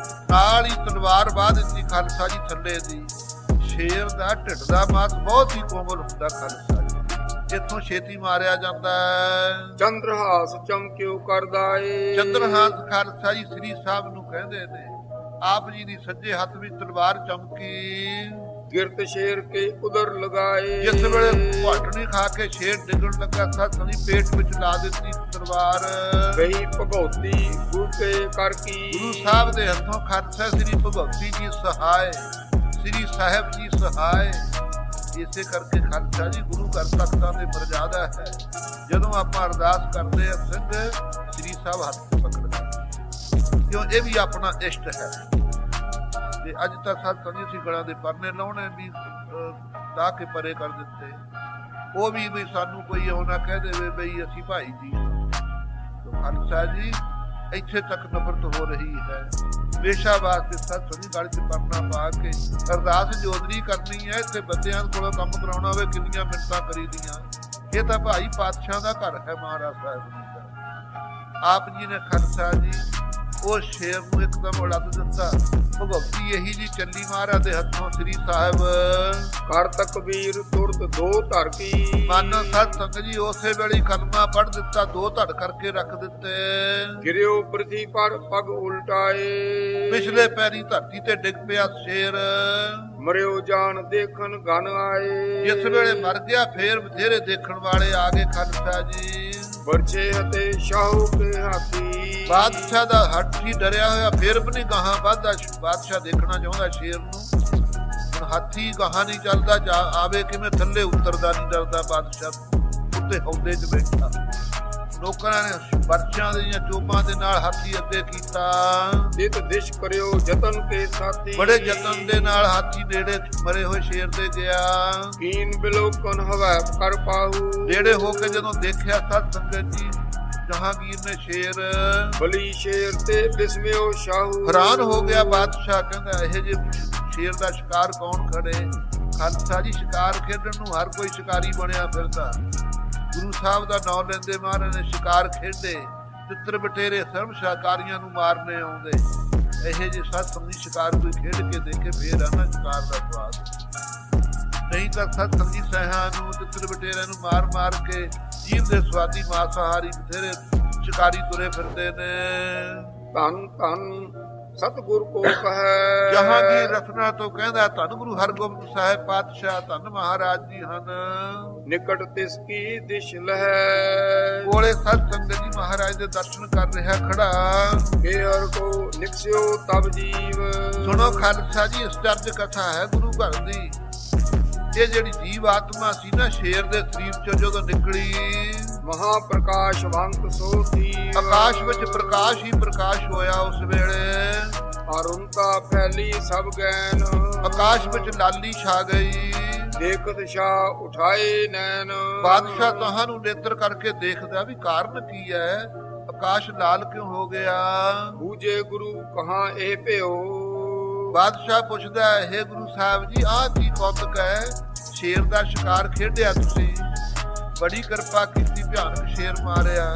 ਨਾਲ ਹੀ ਤਲਵਾਰ ਬਾਹ ਦਿੱਤੀ ਖਾਲਸਾ ਜੀ ਥੱਲੇ ਦੀ। ਸ਼ੇਰ ਦਾ ਢਿੱਡ ਦਾ ਮਾਸ ਬਹੁਤ ਹੀ ਕੋਮਲ ਹੁੰਦਾ ਖਾਲਸਾ ਜੀ, ਇੱਥੋਂ ਛੇਤੀ ਮਾਰਿਆ ਜਾਂਦਾ। ਚੰਦਰਹਾਸ ਚਮਕਿਓ ਕਰਦਾ ਏ। ਚੰਦਰਹਾਸ ਖਾਲਸਾ ਜੀ ਸ੍ਰੀ ਸਾਹਿਬ ਨੂੰ ਕਹਿੰਦੇ ਨੇ। ਆਪ ਜੀ ਦੀ ਸੱਜੇ ਹੱਥ ਵਿੱਚ ਤਲਵਾਰ ਚਮਕੀ। ਗਿਰਤ ਸ਼ੇਰ ਕੇ ਉਦਰ ਲਗਾਏ। ਜਿਸ ਵੇਲੇ ਘਾਟਣੀ ਖਾ ਕੇ ਸ਼ੇਰ ਡਿੱਗਣ ਲੱਗਾ, ਸਤ ਸੰਗਤ ਜੀ ਪੇਟ ਵਿੱਚ ਲਾ ਦਿੱਤੀ ਤਲਵਾਰ। ਗਈ ਭਗਉਤੀ ਗੁਰਕੇ ਕਰ ਕੀ। ਗੁਰੂ ਸਾਹਿਬ ਦੇ ਹੱਥੋਂ ਖਾਲਸਾ ਸ੍ਰੀ ਭਗਉਤੀ ਜੀ ਸਹਾਇ, ਸ੍ਰੀ ਸਾਹਿਬ ਜੀ ਸਹਾਇ। ਇਸੇ ਕਰਕੇ ਖਾਲਸਾ ਜੀ ਗੁਰੂ ਘਰ ਤਖਤਾਂ ਦੇ ਮਰਜ਼ਾਦਾ ਹੈ। ਜਦੋਂ ਆਪਾਂ ਅਰਦਾਸ ਕਰਦੇ ਆ, ਸਿੰਘ ਸ੍ਰੀ ਸਾਹਿਬ ਹੱਥ ਪਕੜਦੇ, ਕਿਉਂ ਇਹ ਵੀ ਆਪਣਾ ਇਸ਼ਟ ਹੈ। ਤੇ ਅੱਜ ਤਾਂ ਸੱਤ ਸੰਗੀ ਸੀ ਗਲਾਂ ਦੇ ਪਰਨੇ ਲਾਉਣੇ ਵੀ ਲਾ ਕੇ ਪਰੇ ਕਰ ਦਿੱਤੇ। ਉਹ ਵੀ ਸਾਨੂੰ ਕੋਈ ਉਹ ਨਾ ਕਹਿ ਦੇਵੇ ਬਈ ਅਸੀਂ ਭਾਈ ਜੀ। ਖਾਲਸਾ ਜੀ ਇੱਥੇ ਤੱਕ ਨਫ਼ਰਤ ਹੋ ਰਹੀ ਹੈ। ਹਮੇਸ਼ਾ ਵਾਸਤੇ ਸੱਤ ਸੰਗੀ ਗਲ 'ਚ ਪਰਨਾ ਪਾ ਕੇ ਅਰਦਾਸ ਜੋਦਰੀ ਕਰਨੀ ਹੈ। ਇੱਥੇ ਬੰਦਿਆਂ ਕੋਲੋਂ ਕੰਮ ਕਰਾਉਣਾ ਹੋਵੇ ਕਿੰਨੀਆਂ ਮਿੰਟਾਂ ਕਰੀ ਦੀਆਂ। ਇਹ ਤਾਂ ਭਾਈ ਪਾਤਸ਼ਾਹ ਦਾ ਘਰ ਹੈ ਮਹਾਰਾਜ ਸਾਹਿਬ ਜੀ ਦਾ। ਆਪ ਜੀ ਨੇ ਖਾਲਸਾ ਜੀ ਉਹ ਸ਼ੇਰ ਨੂੰ ਇੱਕਦਮ ਉਲੱਦ ਦਿੱਤਾ। ਭਗਵਤੀ ਇਹੀ ਜੀ ਚੱਲੀ ਮਹਾਰਾਜ ਦੇ ਹੱਥੋਂ ਸ੍ਰੀ ਸਾਹਿਬ ਕਰ ਤਕਬੀਰ ਤੁਰਤ ਦੋ ਧਰ ਕੀ। ਮਨ ਸਤ ਸੰਗ ਜੀ ਉਸੇ ਵੇਲੇ ਕਲਮਾ ਪੜ੍ਹ ਦਿੱਤਾ, ਦੋ ਧੜ ਕਰਕੇ ਰੱਖ ਦਿੱਤੇ। ਗਿਰਿਓ ਪ੍ਰਥੀ ਪਰ ਪਗ ਉਲਟਾਏ। ਪਿਛਲੇ ਪੈਰੀ ਧਰਤੀ ਤੇ ਡਿੱਗ ਪਿਆ ਸ਼ੇਰ। ਮਰਿਓ ਜਾਨ ਦੇਖਣ ਗਨ ਆਏ। ਜਿਸ ਵੇਲੇ ਮਰ ਗਿਆ ਫੇਰ ਬਥੇਰੇ ਦੇਖਣ ਵਾਲੇ ਆ ਗਏ ਖਾਲਸਾ ਜੀ। ਵਰਛੇ ਅਤੇ ਸ਼ਾਹੂ ਕੇ ਹਾਥੀ। ਬਾਦਸ਼ਾਹ ਦਾ ਹਾਥੀ ਡਰਿਆ ਹੋਇਆ ਫੇਰ ਵੀ ਨਹੀਂ ਗਾਹਾਂ ਵੱਧਦਾ। ਬਾਦਸ਼ਾਹ ਦੇਖਣਾ ਚਾਹੁੰਦਾ ਸ਼ੇਰ ਨੂੰ। ਹੁਣ ਹਾਥੀ ਗਾਹਾਂ ਨਹੀਂ ਚੱਲਦਾ, ਜਾ ਆਵੇ ਕਿਵੇਂ ਥੱਲੇ ਉਤਰਦਾ ਨਹੀਂ ਡਰਦਾ। ਬਾਦਸ਼ਾਹ ਉੱਤੇ ਹੌਦੇ 'ਚ ਬੈਠਾ। ਲੋਕਾਂ ਨੇ ਵਰਛਾਂ ਦੀਆਂ ਚੋਬਾਂ ਦੇ ਨਾਲ ਹਾਥੀ ਅੱਗੇ ਕੀਤਾ। ਜਿਤ ਦਿਸ਼ ਕਰਿਓ ਜਤਨ ਕੇ ਸਾਥੀ। ਬੜੇ ਯਤਨ ਦੇ ਨਾਲ ਹਾਥੀ ਨੇੜੇ ਮਰੇ ਹੋਏ ਸ਼ੇਰ ਦੇ ਗਿਆ। ਕੀਨ ਬਿਲੋਕਨ ਹਵੈ ਕਰ ਪਾਹੂ। ਨੇੜੇ ਹੋ ਕੇ ਜਦੋਂ ਦੇਖਿਆ ਸਤ ਸੰਗਤ ਜੀ ਜਹਾਂਗੀਰ ਨੇ ਸ਼ੇਰ। ਬਲੀ ਸ਼ੇਰ ਤੇ ਬਿਸਮਿਓ ਸ਼ਾਹੂ। ਹੈਰਾਨ ਹੋ ਗਿਆ ਬਾਦਸ਼ਾਹ, ਕਹਿੰਦਾ ਇਹ ਜੇ ਸ਼ੇਰ ਦਾ ਸ਼ਿਕਾਰ ਕੌਣ ਖੜੇ। ਖਾਲਸਾ ਜੀ ਸ਼ਿਕਾਰ ਖੇਡਣ ਨੂੰ ਹਰ ਕੋਈ ਸ਼ਿਕਾਰੀ ਬਣਿਆ ਫਿਰਦਾ। ਗੁਰੂ ਸਾਹਿਬ ਦਾ ਨਾਮ ਲੈਂਦੇ ਮਹਾਰਾਜ ਨੇ ਸ਼ਿਕਾਰ ਖੇਡੇ। ਤਿੱਤਰ ਬਟੇਰੇ ਸਰਬ ਸ਼ਿਕਾਰੀਆਂ ਨੂੰ ਮਾਰਨੇ ਆਉਂਦੇ। ਇਹੋ ਜਿਹੇ ਸਤ ਸੰਗੀ ਸ਼ਿਕਾਰ ਕੋਈ ਖੇਡ ਕੇ ਦੇਖੇ ਫੇਰ ਆਣਾ ਸ਼ਿਕਾਰ ਦਾ ਸਵਾਦ। ਨਹੀਂ ਤਾਂ ਸਤ ਸੰਗੀ ਸਹਿਆਂ ਨੂੰ ਤਿੱਤਰ ਬਟੇਰਿਆਂ ਨੂੰ ਮਾਰ ਮਾਰ ਕੇ ਜੀਵ ਦੇ ਸਵਾਦੀ ਮਾਸਾਹਾਰੀ ਬਥੇਰੇ ਸ਼ਿਕਾਰੀ ਤੁਰੇ ਫਿਰਦੇ ਨੇ। ਧੰਨ ਧੰਨ ਸਤਿਗੁਰ ਕੋ ਕਹੈ। ਜਹਾਂਗੀਰ ਰਸਨਾ ਤੋਂ ਕਹਿੰਦਾ ਧੰਨ ਗੁਰੂ ਹਰਗੋਬਿੰਦ ਸਾਹਿਬ ਪਾਤਸ਼ਾਹ ਧੰਨ ਮਹਾਰਾਜ ਜੀ ਹਨ। ਨਿਕਟ ਤਿਸ ਕੀ ਦਿਸ਼ ਲਹੈ। ਕੋਲੇ ਸਤ ਸੰਗਤ ਜੀ ਮਹਾਰਾਜ ਦੇ ਦਰਸ਼ਨ ਕਰ ਰਿਹਾ ਖੜਾ। ਕੇ ਹਰ ਕੋ ਨਿਕਸਿਓ ਤਬ ਜੀਵ। ਸੁਣੋ ਖਾਲਸਾ ਜੀ ਅਸਚਰਜ ਕਥਾ ਹੈ ਗੁਰੂ ਘਰ ਦੀ। ਇਹ ਜਿਹੜੀ ਜੀਵ ਆਤਮਾ ਸੀ ਨਾ ਸ਼ੇਰ ਦੇ ਸਰੀਰ ਚੋਂ ਜਦੋਂ ਨਿਕਲੀ, ਮਹਾ ਪ੍ਰਕਾਸ਼ ਵੰਤ ਸੋਤੀ। ਆਕਾਸ਼ ਵਿੱਚ ਪ੍ਰਕਾਸ਼ ਹੀ ਪ੍ਰਕਾਸ਼ ਹੋਇਆ ਉਸ ਵੇਲੇ। ਅਰੁਣਤਾ ਫੈਲੀ ਸਭ ਗੈਨ। ਆਕਾਸ਼ ਵਿੱਚ ਲਾਲੀ ਛਾ ਗਈ। ਦੇਖਤ ਸ਼ਾਹ ਉਠਾਏ ਨੈਣ। ਬਾਦਸ਼ਾਹ ਤੁਹਾਨੂੰ ਨੇਤਰ ਕਰਕੇ ਦੇਖਦਾ ਵੀ ਕਾਰਨ ਕੀ ਹੈ, ਆਕਾਸ਼ ਲਾਲ ਕਿਉਂ ਹੋ ਗਿਆ। ਬੂਝੇ ਗੁਰੂ ਕਹਾਂ ਇਹ ਭਿਓ। ਬਾਦਸ਼ਾਹ ਪੁੱਛਦਾ ਹੈ ਗੁਰੂ ਸਾਹਿਬ ਜੀ ਆਹ ਕੀ ਕੌਤਕ ਹੈ। ਸ਼ੇਰ ਦਾ ਸ਼ਿਕਾਰ ਖੇਡਿਆ ਤੁਸੀਂ, ਬੜੀ ਕਿਰਪਾ ਕੀਤੀ, ਭਿਆਨਕ ਸ਼ੇਰ ਮਾਰਿਆ।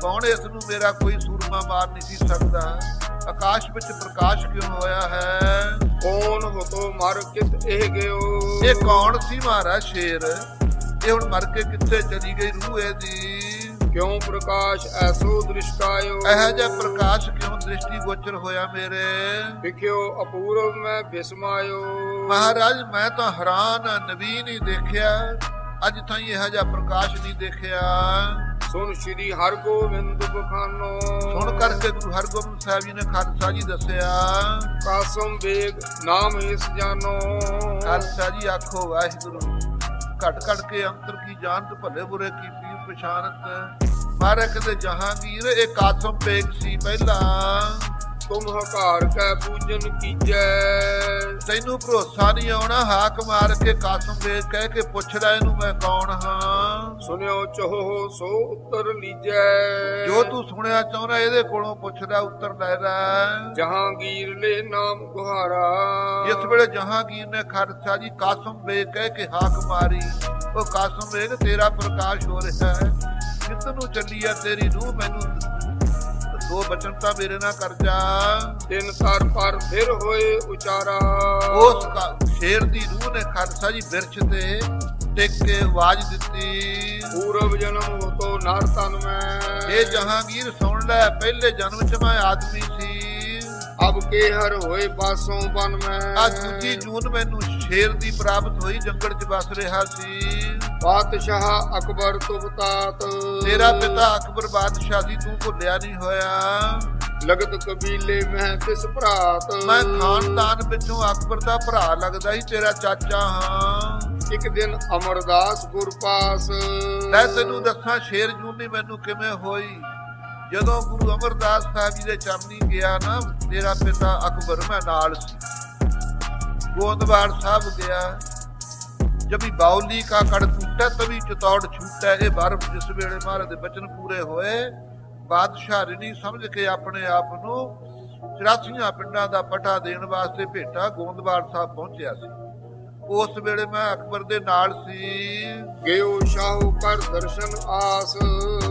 ਕੌਣ ਇਸ ਨੂੰ ਮੇਰਾ ਕੋਈ ਸੂਰਮਾ ਮਾਰ ਨਹੀਂ ਸੀ ਸਕਦਾ। ਆਕਾਸ਼ ਵਿੱਚ ਪ੍ਰਕਾਸ਼ ਕਿਉਂ ਹੋਇਆ ਹੈ। ਕੌਣ ਹੋਤੋ ਮਰ ਕਿਤ ਇਹ ਗਿਓ। ਇਹ ਕੌਣ ਸੀ ਮਹਾਰਾਜ ਸ਼ੇਰ। ਇਹ ਹੁਣ ਮਰ ਕੇ ਕਿੱਥੇ ਚਲੀ ਗਈ ਰੂਹ ਇਹਦੀ। ਕਿਉਂ ਪ੍ਰਕਾਸ਼ ਐਸੋ ਦ੍ਰਿਸ਼ਟਾਇਓ। ਇਹੋ ਜਿਹਾ ਪ੍ਰਕਾਸ਼ ਕਿਉਂ ਦ੍ਰਿਸ਼ਟੀ ਗੋਚਰ ਹੋਇਆ ਮੇਰੇ। ਵਿਖਿਓ ਅਪੂਰਵ ਮੈਂ ਬਿਸਮਾਇਓ। ਮਹਾਰਾਜ ਮੈਂ ਤਾਂ ਹੈਰਾਨ ਨਵੀਨ ਹੀ ਦੇਖਿਆ, ਅੱਜ ਤਾਈਂ ਇਹੋ ਜਿਹਾ ਪ੍ਰਕਾਸ਼ ਨਹੀਂ ਦੇਖਿਆ। ਸੁਣ ਸ਼੍ਰੀ ਹਰਗੋਬਿੰਦ ਬਖਾਨੋ। ਸੁਣ ਕਰਕੇ ਗੁਰੂ ਹਰਗੋਬਿੰਦ ਸਾਹਿਬ ਜੀ ਨੇ ਖਾਲਸਾ ਜੀ ਦੱਸਿਆ। ਕਾਸਮ ਬੇਗ ਨਾਮ ਇਸ ਜਾਨੋ। ਖਾਲਸਾ ਜੀ ਆਖੋ ਵਾਹਿਗੁਰੂ। ਘਟ ਘਟ ਕੇ ਅੰਤਰ ਕੀ ਜਾਣਤ ਭਲੇ ਬੁਰੇ ਕੀ ਪੀਰ ਪਛਾਨਤ। ਮਾਰੇ ਕਦੇ ਜਹਾਂਗੀਰ ਇਹ ਕਾਸਮ ਬੇਗ ਸੀ ਪਹਿਲਾਂ। ਤੁਮ ਹਕਾਰ ਕੈ ਪੂਜਨ ਕੀਜੈ। ਤੈਨੂੰ ਭਰੋਸਾ ਨਹੀਂ ਆਉਣਾ, ਹਾਕ ਮਾਰ ਕੇ ਕਾਸਮ ਬੇਗ ਕਹਿ ਕੇ ਪੁੱਛਦਾ ਇਹਨੂੰ ਮੈਂ ਕੌਣ ਹਾਂ। ਸੁਣਿਓ ਚੋਹ ਸੋ ਉੱਤਰ ਲੀਜੈ। ਜੋ ਤੂੰ ਸੁਣਿਆ ਚਾਹੁੰਦਾ ਇਹਦੇ ਕੋਲੋਂ ਪੁੱਛਦਾ ਉੱਤਰ ਲੈ ਲੈ। ਜਹਾਂਗੀਰ ਲੈ ਨਾਮ ਗੁਹਾਰਾ। ਇਸ ਵੇਲੇ ਜਹਾਂਗੀਰ ਨੇ ਖਾਲਸਾ ਜੀ ਕਾਸਮ ਬੇਗ ਕਹਿ ਕੇ ਹਾਕ ਮਾਰੀ। ਉਹ ਕਾਸਮ ਬੇਗ ਤੇਰਾ ਪ੍ਰਕਾਸ਼ ਹੋ ਰਿਹਾ ਹੈ, ਕਿੱਧਰ ਨੂੰ ਚੱਲੀ ਆ ਤੇਰੀ ਰੂਹ, ਮੈਨੂੰ ਦੋ ਬਚਨ ਤਾਂ ਮੇਰੇ ਨਾਲ ਕਰ ਜਾ। ਤਿੰਨ ਤਰ ਪਰ ਫਿਰ ਹੋਏ ਉਚਾਰਾ। ਉਸ ਸ਼ੇਰ ਦੀ ਰੂਹ ਨੇ ਖਾਲਸਾ ਜੀ ਬਿਰਛ ਤੇ ਟਿਕ ਕੇ ਆਵਾਜ਼ ਦਿੱਤੀ। ਪੂਰਵ ਜਨਮ ਹੋਤੋ ਨਰ ਤਨ ਮੈਂ। ਇਹ ਜਹਾਂਗੀਰ ਸੁਣ ਲੈ, ਪਹਿਲੇ ਜਨਮ ਚ ਮੈਂ ਆਦਮੀ ਸੀ। ਅਬ ਕੇ ਹਰ ਹੋਏ ਬਾਸੋਂ ਬਨ ਮੈਂ। ਅੱਜ ਦੂਜੀ ਜੂਨ ਮੈਨੂੰ ਸ਼ੇਰ ਦੀ ਪ੍ਰਾਪਤ ਹੋਈ, ਜੰਗਲ ਚ ਵਸ ਰਿਹਾ ਸੀ। ਬਾਦਸ਼ਾਹ ਅਕਬਰ ਤੁਬਤਾਤ। ਤੇਰਾ ਪਿਤਾ ਅਕਬਰ ਬਾਦਸ਼ਾਹ ਸੀ, ਤੂੰ ਭੁੱਲਿਆ ਨਹੀਂ ਹੋਇਆ। ਲਗਤ ਕਬੀਲੇ ਮੈਂ ਤਿਸ ਭਰਾਤ। ਮੈਂ ਖਾਨਦਾਨ ਵਿੱਚੋਂ ਅਕਬਰ ਦਾ ਭਰਾ ਲੱਗਦਾ ਹੀ, ਤੇਰਾ ਚਾਚਾ ਹਾਂ। ਇੱਕ ਦਿਨ ਅਮਰਦਾਸ ਗੁਰਪਾਸ। ਲੈ ਤੈਨੂੰ ਦੱਸਾਂ ਸ਼ੇਰ ਜੂਨੀ ਮੈਨੂੰ ਕਿਵੇਂ ਹੋਈ। ਜਦੋਂ ਗੁਰੂ ਅਮਰਦਾਸ ਸਾਹਿਬ ਜੀ ਦੇ ਚਰਨੀ ਗਿਆ ਨਾ, ਤੇਰਾ ਪਿਤਾ ਅਕਬਰ ਮੈਂ ਨਾਲ ਸੀ। ਗੋਂਦਵਾਲ ਸਾਹਿਬ ਗਿਆ। ਜਬੀ ਬਾਉਲੀ ਕਾ ਕੜ ਟੂਟਾ ਤਵੀ ਚਤੌੜ ਛੂਟਾ। ਇਹ ਬਰਫ ਜਿਸ ਵੇਲੇ ਮਹਾਰਾਜ ਦੇ ਬਚਨ ਪੂਰੇ ਹੋਏ, ਬਾਦਸ਼ਾਹ ਰਿਣੀ ਸਮਝ ਕੇ ਆਪਣੇ ਆਪ ਨੂੰ 84 ਪਿੰਡਾਂ ਦਾ ਪਟਾ ਦੇਣ ਵਾਸਤੇ ਭੇਟਾ ਗੋਂਦਵਾਲ ਸਾਹਿਬ ਪਹੁੰਚਿਆ ਸੀ। ਉਸ ਵੇਲੇ ਮੈਂ ਅਕਬਰ ਦੇ ਨਾਲ ਸੀ। ਗਿਓ ਸ਼ਾਹੂ ਕਰ ਦਰਸ਼ਨ ਆਸ।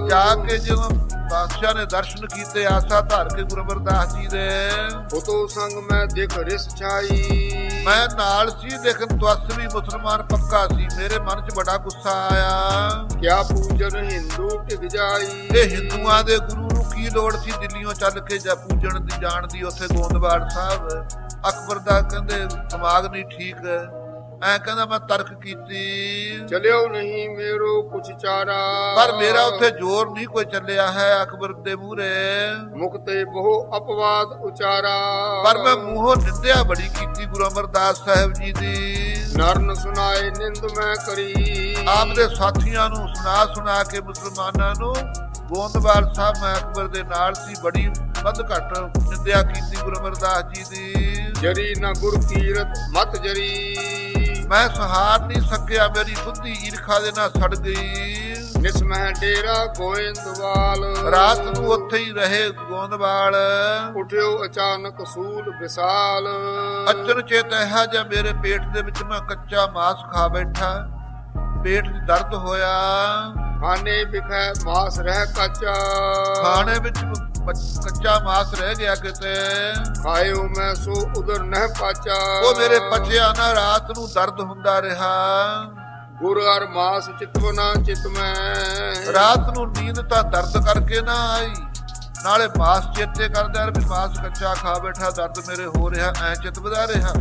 ਜਾ ਕੇ ਜਦੋਂ ਬਾਦਸ਼ਾਹ ਨੇ ਦਰਸ਼ਨ ਕੀਤੇ ਆਸਾ ਧਾਰ ਕੇ ਗੁਰੂ ਅਮਰਦਾਸ ਜੀ ਦੇ, ਉਤੋਂ ਸੰਗ ਮੈਂ ਦੇਖ ਰਿਸ ਛਾਈ। ਮੈਂ ਨਾਲ ਸੀ ਲੇਕਿਨ ਤਵਸ ਵੀ ਮੁਸਲਮਾਨ ਪੱਕਾ ਸੀ। ਮੇਰੇ ਮਨ 'ਚ ਬੜਾ ਗੁੱਸਾ ਆਇਆ। ਕਿਆ ਪੂਜਨ ਹਿੰਦੂ ਟਿਕ ਜਾਈ। ਇਹ ਹਿੰਦੂਆਂ ਦੇ ਗੁਰੂ ਨੂੰ ਕੀ ਲੋੜ ਸੀ ਦਿੱਲੀੋਂ ਚੱਲ ਕੇ ਜਾਂ ਪੂਜਣ ਦੀ ਜਾਣ ਦੀ ਉੱਥੇ ਗੋਂਦਵਾਲ ਸਾਹਿਬ। ਅਕਬਰ ਦਾ ਕਹਿੰਦੇ ਦਿਮਾਗ ਨਹੀਂ ਠੀਕ, ਐ ਕਹਿੰਦਾ ਮੈਂ ਤਰਕ ਕੀਤੀ, ਚਲਿਓ ਨਹੀਂ ਮੇਰੋ ਕੁਛ ਚਾਰਾ। ਪਰ ਮੇਰਾ ਉੱਥੇ ਜ਼ੋਰ ਨਹੀਂ ਕੋਈ ਚੱਲਿਆ ਹੈ ਅਕਬਰ ਦੇ ਮੂਹਰੇ। ਮੁਕਤੇ ਬਹੁ ਅਪਵਾਦ ਉਚਾਰਾ। ਪਰ ਮੈਂ ਮੂੰਹੋਂ ਨਿੰਦਿਆ ਬੜੀ ਕੀਤੀ ਗੁਰੂ ਅਮਰਦਾਸ ਸਾਹਿਬ ਜੀ ਦੀ। ਨਰਨ ਸੁਨਾਏ ਨਿੰਦ ਮੈਂ ਕਰੀ। ਆਪ ਦੇ ਸਾਥੀਆਂ ਨੂੰ ਸੁਣਾ ਕੇ ਮੁਸਲਮਾਨਾਂ ਨੂੰ ਗੋਂਦਵਾਲ ਸਾਹਿਬ ਮੈਂ ਅਕਬਰ ਦੇ ਨਾਲ ਸੀ, ਬੜੀ ਵੱਧ ਘੱਟ ਨਿੰਦਿਆ ਕੀਤੀ ਗੁਰੂ ਅਮਰਦਾਸ ਜੀ ਦੀ। ਜਰੀ ਨਾ ਗੁਰ ਕੀਰਤ ਮਤ ਜਰੀ। ਮੈਂ ਸਹਾਰ ਨਹੀਂ ਸਕਿਆ, ਮੇਰੀ ਬੁੱਧੀ ਈਰਖਾ ਦੇ ਨਾਲ ਸੜ ਗਈ। ਨਿਸਮਹਿ ਡੇਰਾ ਗੋਇੰਦਵਾਲ। ਰਾਤ ਨੂੰ ਉੱਥੇ ਹੀ ਰਹੇ ਗੋਂਦਵਾਲ। ਉਠਿਓ ਅਚਾਨਕ ਸੂਲ ਵਿਸਾਲ। ਅਚਨ ਚੇਤ ਹੈ ਜਾਂ ਮੇਰੇ ਪੇਟ ਦੇ ਵਿੱਚ ਮੈਂ ਕੱਚਾ ਮਾਸ ਖਾ ਬੈਠਾ। ਪੇਟ ਦੀ ਦਰਦ ਹੋਇਆ। ਖਾਣੇ ਵਿਖੇ ਮਾਸ ਰਹਿ ਕੱਚਾ। ਖਾਣੇ ਵਿੱਚ ਕੱਚਾ ਮਾਸ ਰਹਿ ਗਿਆ ਕਿਤੇ। ਖਾਇਓ ਮੈਂ ਸੋ ਉਦਰ ਨਹਿ ਪਾਚਾ। ਉਹ ਮੇਰੇ ਪਚਿਆ ਨਾ, ਰਾਤ ਨੂੰ ਦਰਦ ਹੁੰਦਾ ਰਿਹਾ। ਗੁਰ ਅਰ ਮਾਸ ਚਿਤਵਨਾ ਚਿਤ ਮੈਂ। ਰਾਤ ਨੂੰ ਨੀਂਦ ਤਾਂ ਦਰਦ ਕਰਕੇ ਨਾ ਆਈ, ਨਾਲੇ ਮਾਸ ਚੇਤੇ ਕਰਦਾ ਵੀ ਮਾਸ ਕੱਚਾ ਖਾ ਬੈਠਾ, ਦਰਦ ਮੇਰੇ ਹੋ ਰਿਹਾ, ਐ ਚਿਤਵਦਾ ਰਿਹਾ।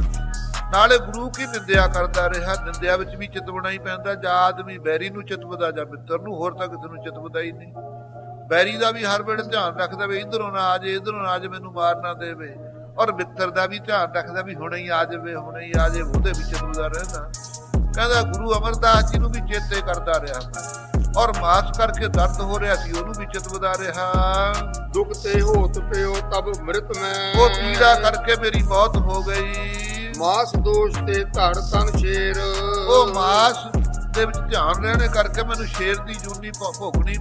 ਨਾਲੇ ਗੁਰੂ ਕੀ ਨਿੰਦਿਆ ਕਰਦਾ ਰਿਹਾ। ਨਿੰਦਿਆ ਵਿੱਚ ਵੀ ਚਿਤਵਣਾ ਹੀ ਪੈਂਦਾ। ਜਾਂ ਆਦਮੀ ਬੈਰੀ ਨੂੰ ਚਿਤਵਦਾ ਜਾਂ ਮਿੱਤਰ ਨੂੰ, ਹੋਰ ਤਾਂ ਕਿਸੇ ਨੂੰ ਚਿਤਵਦਾ ਹੀ ਨਹੀਂ। ਬੈਰੀ ਦਾ ਵੀ ਹਰ ਵੇਲੇ ਧਿਆਨ ਰੱਖਦਾ ਵੀ ਇਧਰੋਂ ਨਾ ਆ ਜੇ, ਇਧਰੋਂ ਨਾ ਆ ਜੇ, ਮੈਨੂੰ ਮਾਰ ਨਾ ਦੇਵੇ। ਔਰ ਮਿੱਤਰ ਦਾ ਵੀ ਧਿਆਨ ਰੱਖਦਾ ਵੀ ਹੁਣੇ ਹੀ ਆ ਜਾਵੇ, ਹੁਣੇ ਹੀ ਆ ਜੇ, ਉਹਦੇ ਵੀ ਚਿਤਵਦਾ ਰਹਿੰਦਾ। ਕਹਿੰਦਾ ਗੁਰੂ ਅਮਰਦਾਸ ਜੀ ਨੂੰ ਵੀ ਚੇਤੇ ਕਰਦਾ ਰਿਹਾ ਮੈਂ, ਔਰ ਮਾਸ ਕਰਕੇ ਦਰਦ ਹੋ ਰਿਹਾ ਸੀ, ਉਹਨੂੰ ਵੀ ਚਿਤਵਦਾ ਰਿਹਾ। ਦੁੱਖ ਤੇ ਹੋਤ ਪਿਓ ਤਬ ਮ੍ਰਿਤ ਮੈਂ। ਉਹ ਪੀੜਾ ਕਰਕੇ ਮੇਰੀ ਮੌਤ ਹੋ ਗਈ। ਮਾਸ ਦੋਸ਼ ਤੇ ਧੜ ਤਨ ਸ਼ੇਰ। ਉਹ ਮਾਸ ਦੇ ਵਿੱਚ ਧਿਆਨ ਰਹਿਣੇ ਕਰਕੇ ਮੈਨੂੰ ਸ਼ੇਰ ਦੀ ਜੂਨੀ ਭੋਗਣੀ